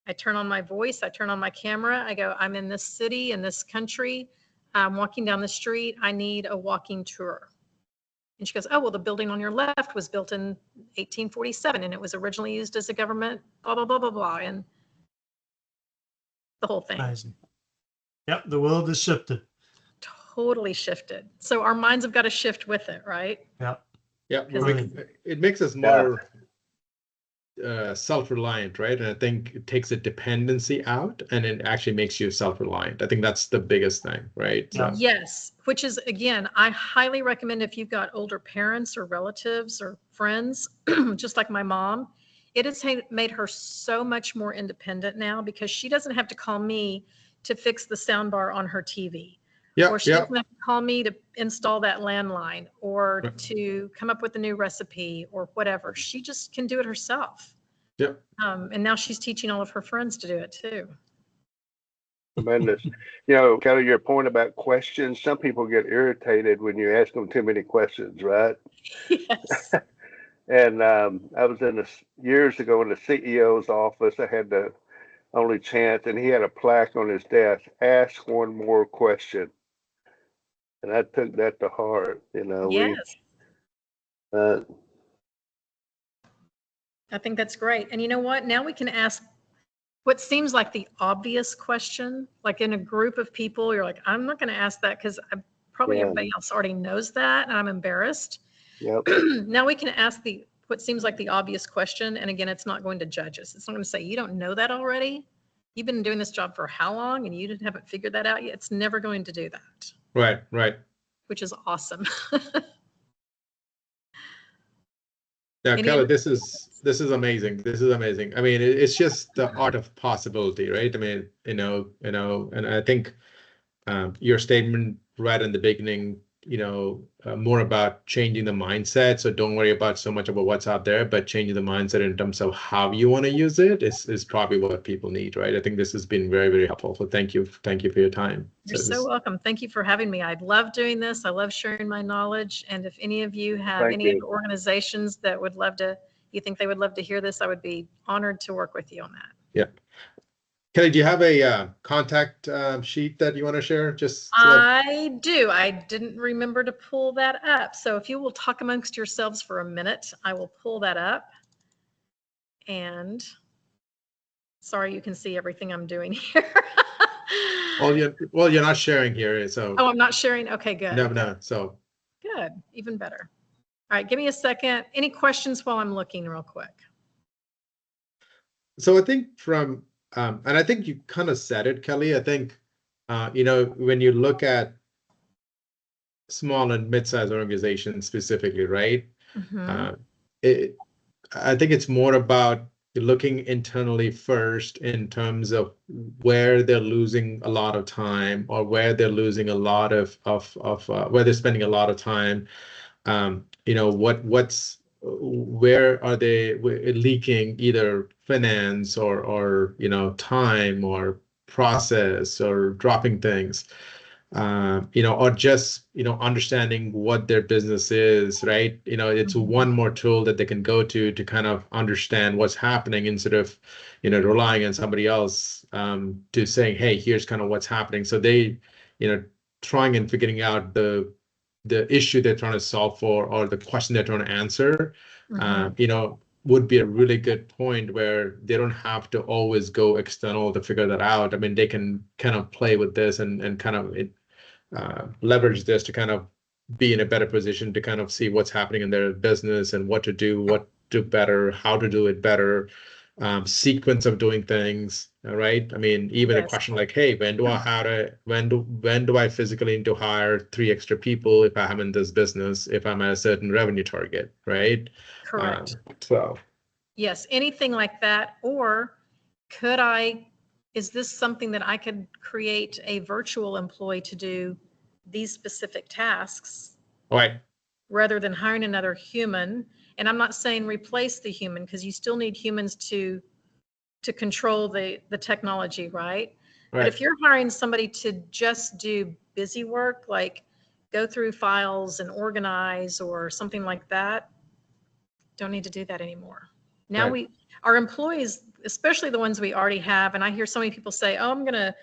I turn on my voice, I turn on my camera, I go, I'm in this city, in this country, I'm walking down the street, I need a walking tour. And she goes, oh, well, the building on your left was built in 1847, and it was originally used as a government, blah, blah, blah, blah, blah, and the whole thing. Amazing. Yep, the world has shifted. Totally shifted. So our minds have got to shift with it, right? Yeah. Yeah, Brilliant. it makes us more self-reliant, right? And I think it takes a dependency out, and it actually makes you self-reliant. I think that's the biggest thing, right? So, Yes, which is, again, I highly recommend if you've got older parents or relatives or friends, just like my mom, it has made her so much more independent now, because she doesn't have to call me to fix the soundbar on her TV. yeah, Or she yeah. doesn't have to call me to install that landline or to come up with a new recipe or whatever. She just can do it herself. Yeah. And now she's teaching all of her friends to do it too. Tremendous. You know, kind of your point about questions, some people get irritated when you ask them too many questions, right? Yes. And I was in years ago in the CEO's office. I had the only chance, and he had a plaque on his desk, ask one more question. And I took that to heart, you know. Yes. I think that's great. And you know what? Now we can ask what seems like the obvious question, like in a group of people, you're like, I'm not going to ask that because probably Yeah. everybody else already knows that and I'm embarrassed. Yep. Now we can ask what seems like the obvious question. And again, it's not going to judge us. It's not going to say, you don't know that already. You've been doing this job for how long and you haven't figured that out yet. It's never going to do that. Right, right. Which is awesome. Yeah, Any Kellye, other- this is amazing. This is amazing. I mean, it's just the art of possibility, right? I mean, and I think your statement right in the beginning, more about changing the mindset. So don't worry about so much about what's out there, but changing the mindset in terms of how you want to use it is probably what people need, right? I think this has been very, very helpful. So thank you for your time. You're so welcome. Thank you for having me. I love doing this. I love sharing my knowledge. And if any of you have Thank any you. other organizations that you think they would love to hear this, I would be honored to work with you on that. Yeah. Kellye, do you have a contact sheet that you want to share? Just I do. I didn't remember to pull that up. So if you will talk amongst yourselves for a minute, I will pull that up. And sorry, you can see everything I'm doing here. well, you're not sharing here, so. Oh, I'm not sharing. Okay, good. No. So. Good. Even better. All right, give me a second. Any questions while I'm looking real quick? So I think and I think you kind of said it, Kellye. I think, when you look at small and mid-sized organizations specifically, right? Mhm. I think it's more about looking internally first in terms of where they're losing a lot of time or where they're losing a lot of where they're spending a lot of time. Where are they leaking either finance or time or process or dropping things, or just understanding what their business is, right? It's one more tool that they can go to kind of understand what's happening instead of relying on somebody else to saying, hey, here's kind of what's happening. So they trying and figuring out the issue they're trying to solve for or the question they're trying to answer, would be a really good point where they don't have to always go external to figure that out. I mean, they can kind of play with this and kind of leverage this to kind of be in a better position to kind of see what's happening in their business and what to do better, how to do it better, sequence of doing things, right? I mean, even Yes. a question like, hey, when do I physically need to hire 3 extra people if I'm in this business, if I'm at a certain revenue target, right? Correct. So Yes, anything like that. Or is this something that I could create a virtual employee to do these specific tasks right, rather than hiring another human? And I'm not saying replace the human because you still need humans to control the technology, right? But if you're hiring somebody to just do busy work, like go through files and organize or something like that, don't need to do that anymore. Now our employees, especially the ones we already have, and I hear so many people say, oh, I'm gonna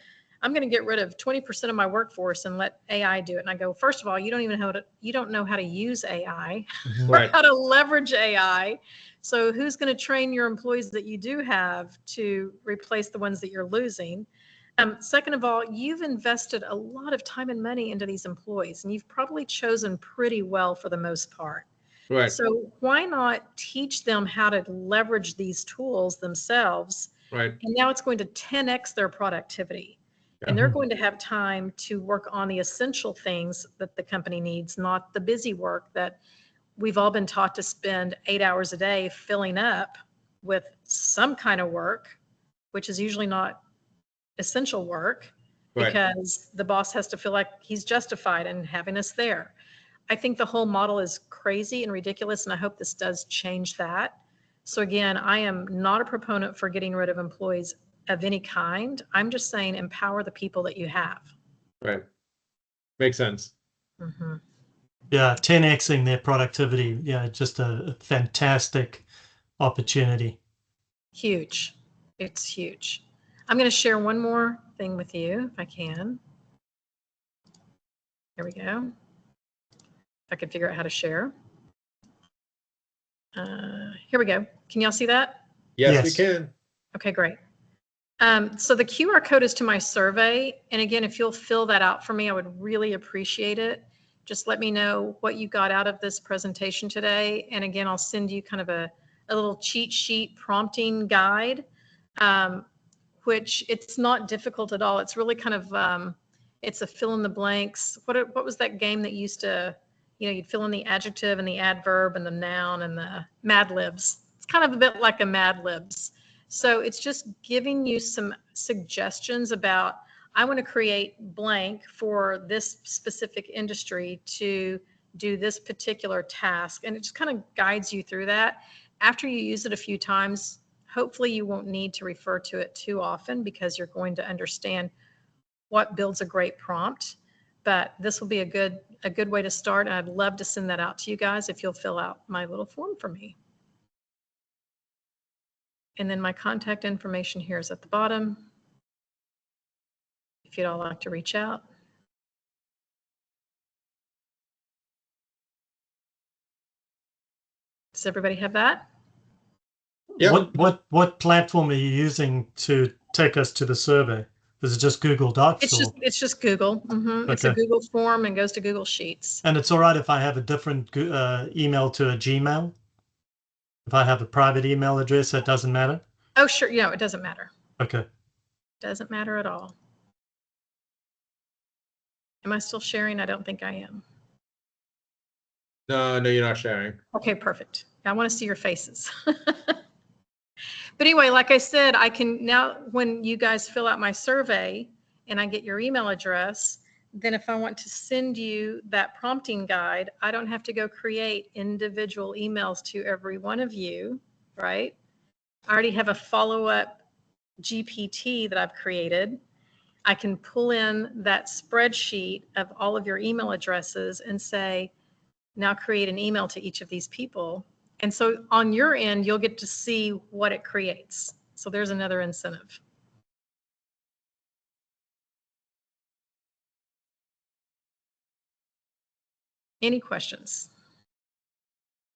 get rid of 20% of my workforce and let AI do it. And I go, first of all, you don't know how to use AI or how to leverage AI. So who's going to train your employees that you do have to replace the ones that you're losing? Second of all, you've invested a lot of time and money into these employees, and you've probably chosen pretty well for the most part. right, So why not teach them how to leverage these tools themselves? right. And now it's going to 10x their productivity. And they're going to have time to work on the essential things that the company needs, not the busy work that we've all been taught to spend 8 hours a day filling up with some kind of work, which is usually not essential work because the boss has to feel like he's justified in having us there. I think the whole model is crazy and ridiculous, and I hope this does change that. So again, I am not a proponent for getting rid of employees of any kind. I'm just saying empower the people that you have. Right. Makes sense. Mm-hmm. Yeah, 10xing their productivity. Yeah, just a fantastic opportunity. Huge. It's huge. I'm going to share one more thing with you if I can. Here we go. If I could figure out how to share. Here we go. Can y'all see that? Yes, we Yes. can. Okay, great. So the QR code is to my survey. And again, if you'll fill that out for me, I would really appreciate it. Just let me know what you got out of this presentation today. And again, I'll send you kind of a little cheat sheet prompting guide, which it's not difficult at all. It's really kind of, it's a fill in the blanks. What was that game that used to, you'd fill in the adjective and the adverb and the noun and the Mad Libs. It's kind of a bit like a Mad Libs. So it's just giving you some suggestions about, I want to create blank for this specific industry to do this particular task. And it just kind of guides you through that. After you use it a few times, hopefully you won't need to refer to it too often because you're going to understand what builds a great prompt. But this will be a good way to start. And I'd love to send that out to you guys if you'll fill out my little form for me. And then my contact information here is at the bottom. If you'd all like to reach out. Does everybody have that? Yeah. What platform are you using to take us to the survey? Is it just Google Docs? It's just Google. It's a Okay. Google form and goes to Google Sheets. And it's all right if I have a different email to a Gmail? If I have a private email address, that doesn't matter? Oh, sure. It doesn't matter. Okay. Doesn't matter at all. Am I still sharing? I don't think I am. No, you're not sharing. Okay, perfect. I want to see your faces. But anyway, like I said, I can now, when you guys fill out my survey and I get your email address, then if I want to send you that prompting guide, I don't have to go create individual emails to every one of you, right? I already have a follow-up GPT that I've created. I can pull in that spreadsheet of all of your email addresses and say, now create an email to each of these people. And so on your end, you'll get to see what it creates. So there's another incentive. Any questions?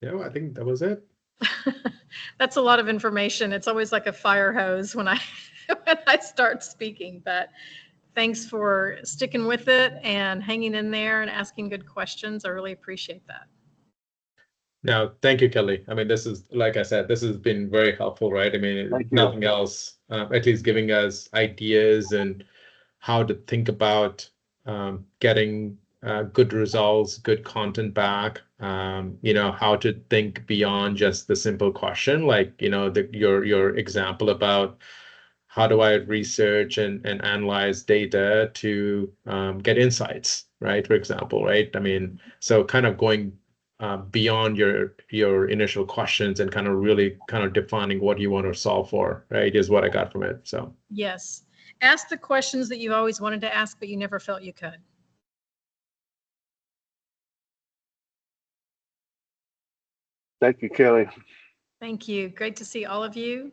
Yeah, I think that was it. That's a lot of information. It's always like a fire hose when I start speaking, but thanks for sticking with it and hanging in there and asking good questions. I really appreciate that. No, thank you, Kellye. I mean, this is, like I said, this has been very helpful, right? I mean, Thank if you. nothing else, at least giving us ideas and how to think about getting good results, good content back, how to think beyond just the simple question, like, your example about how do I research and analyze data to get insights, right? For example, right? I mean, so kind of going beyond your initial questions and kind of really kind of defining what you want to solve for, right, is what I got from it. So Yes. Ask the questions that you've always wanted to ask, but you never felt you could. Thank you, Kellye. Thank you. Great to see all of you.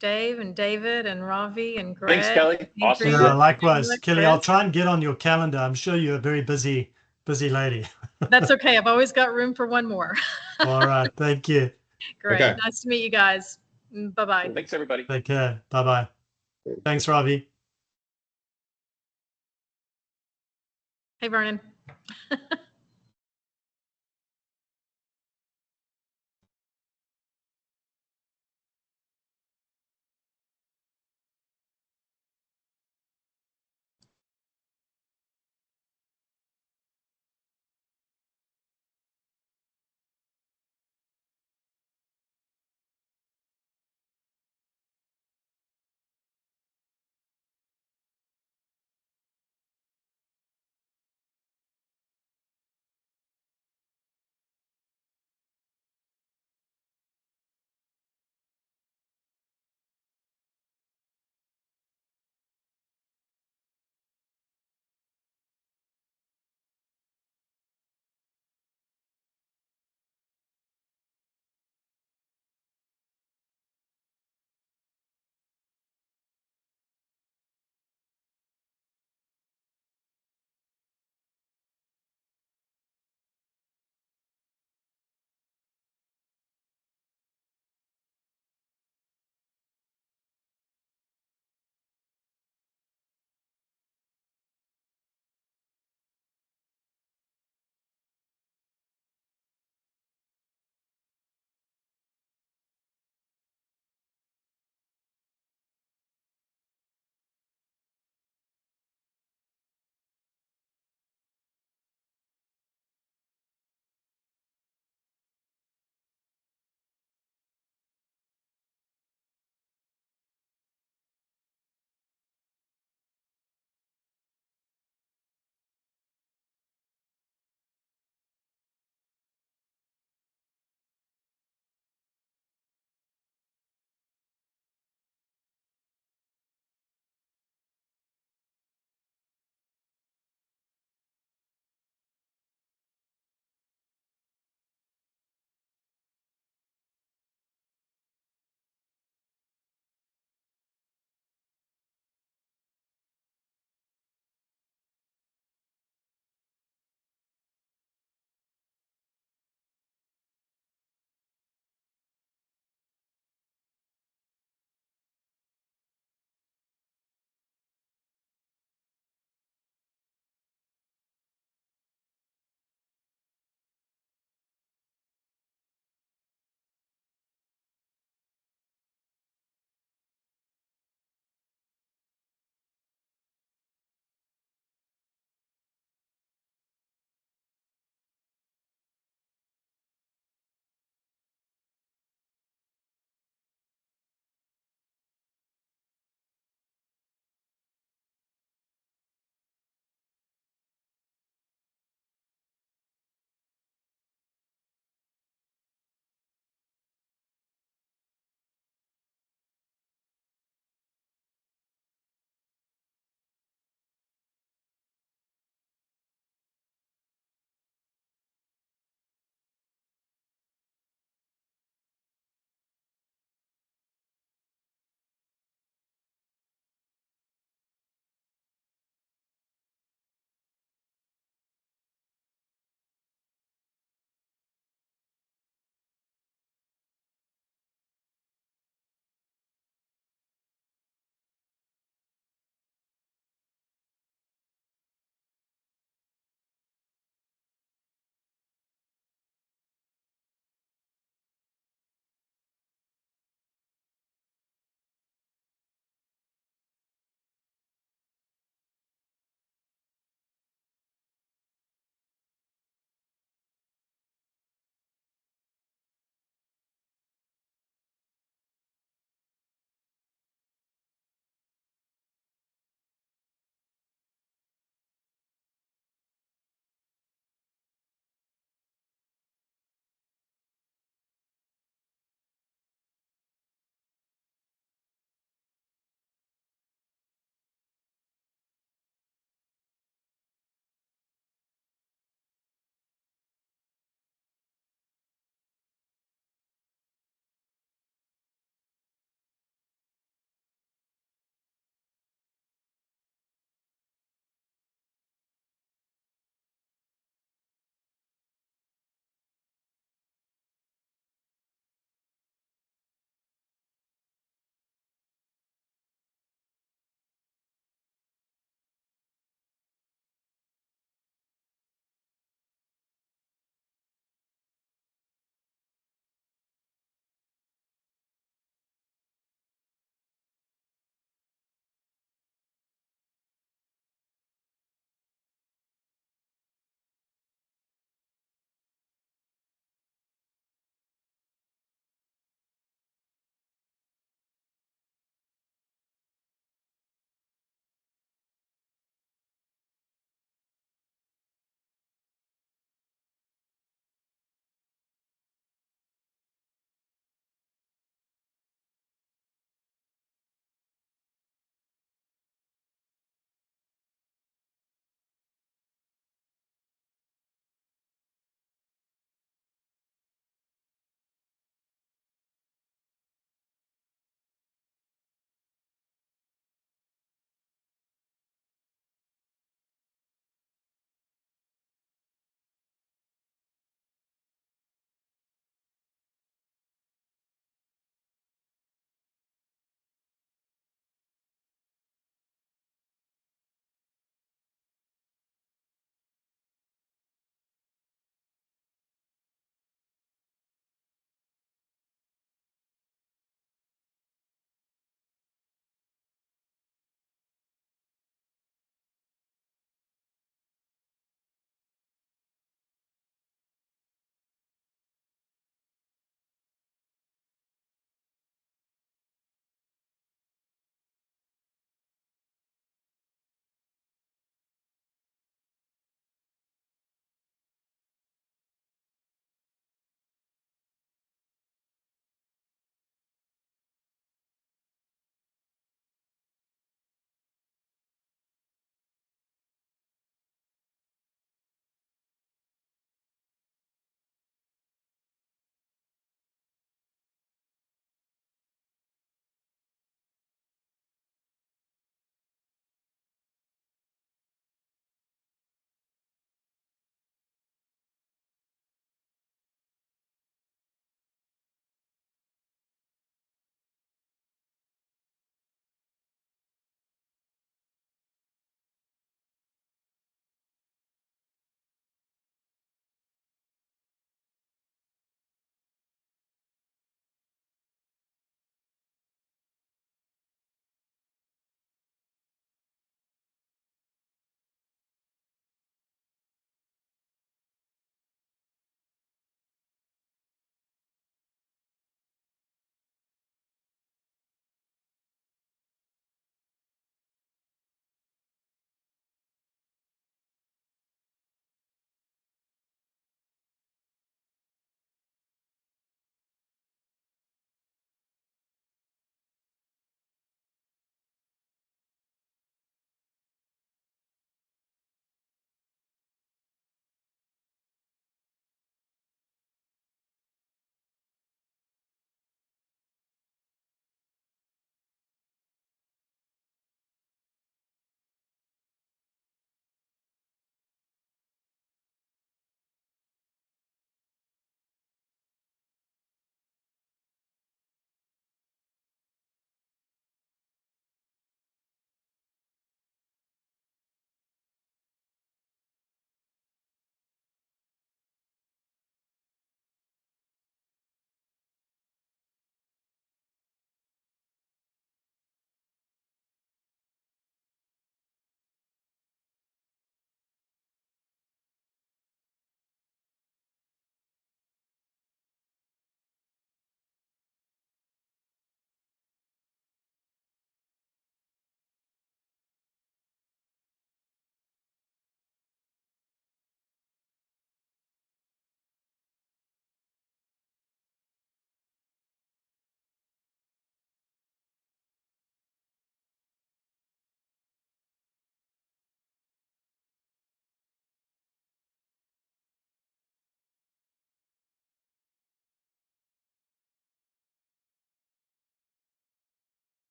Dave and David and Ravi and Greg. Thanks, Kellye. Awesome. Adrian. Yeah, likewise. Look, Kellye, I'll Chris. try and get on your calendar. I'm sure you're a very busy lady. That's okay. I've always got room for one more. All right. Thank you. Great. Okay. Nice to meet you guys. Bye-bye. Thanks, everybody. Take care. Bye-bye. Thanks, Ravi. Hey, Vernon.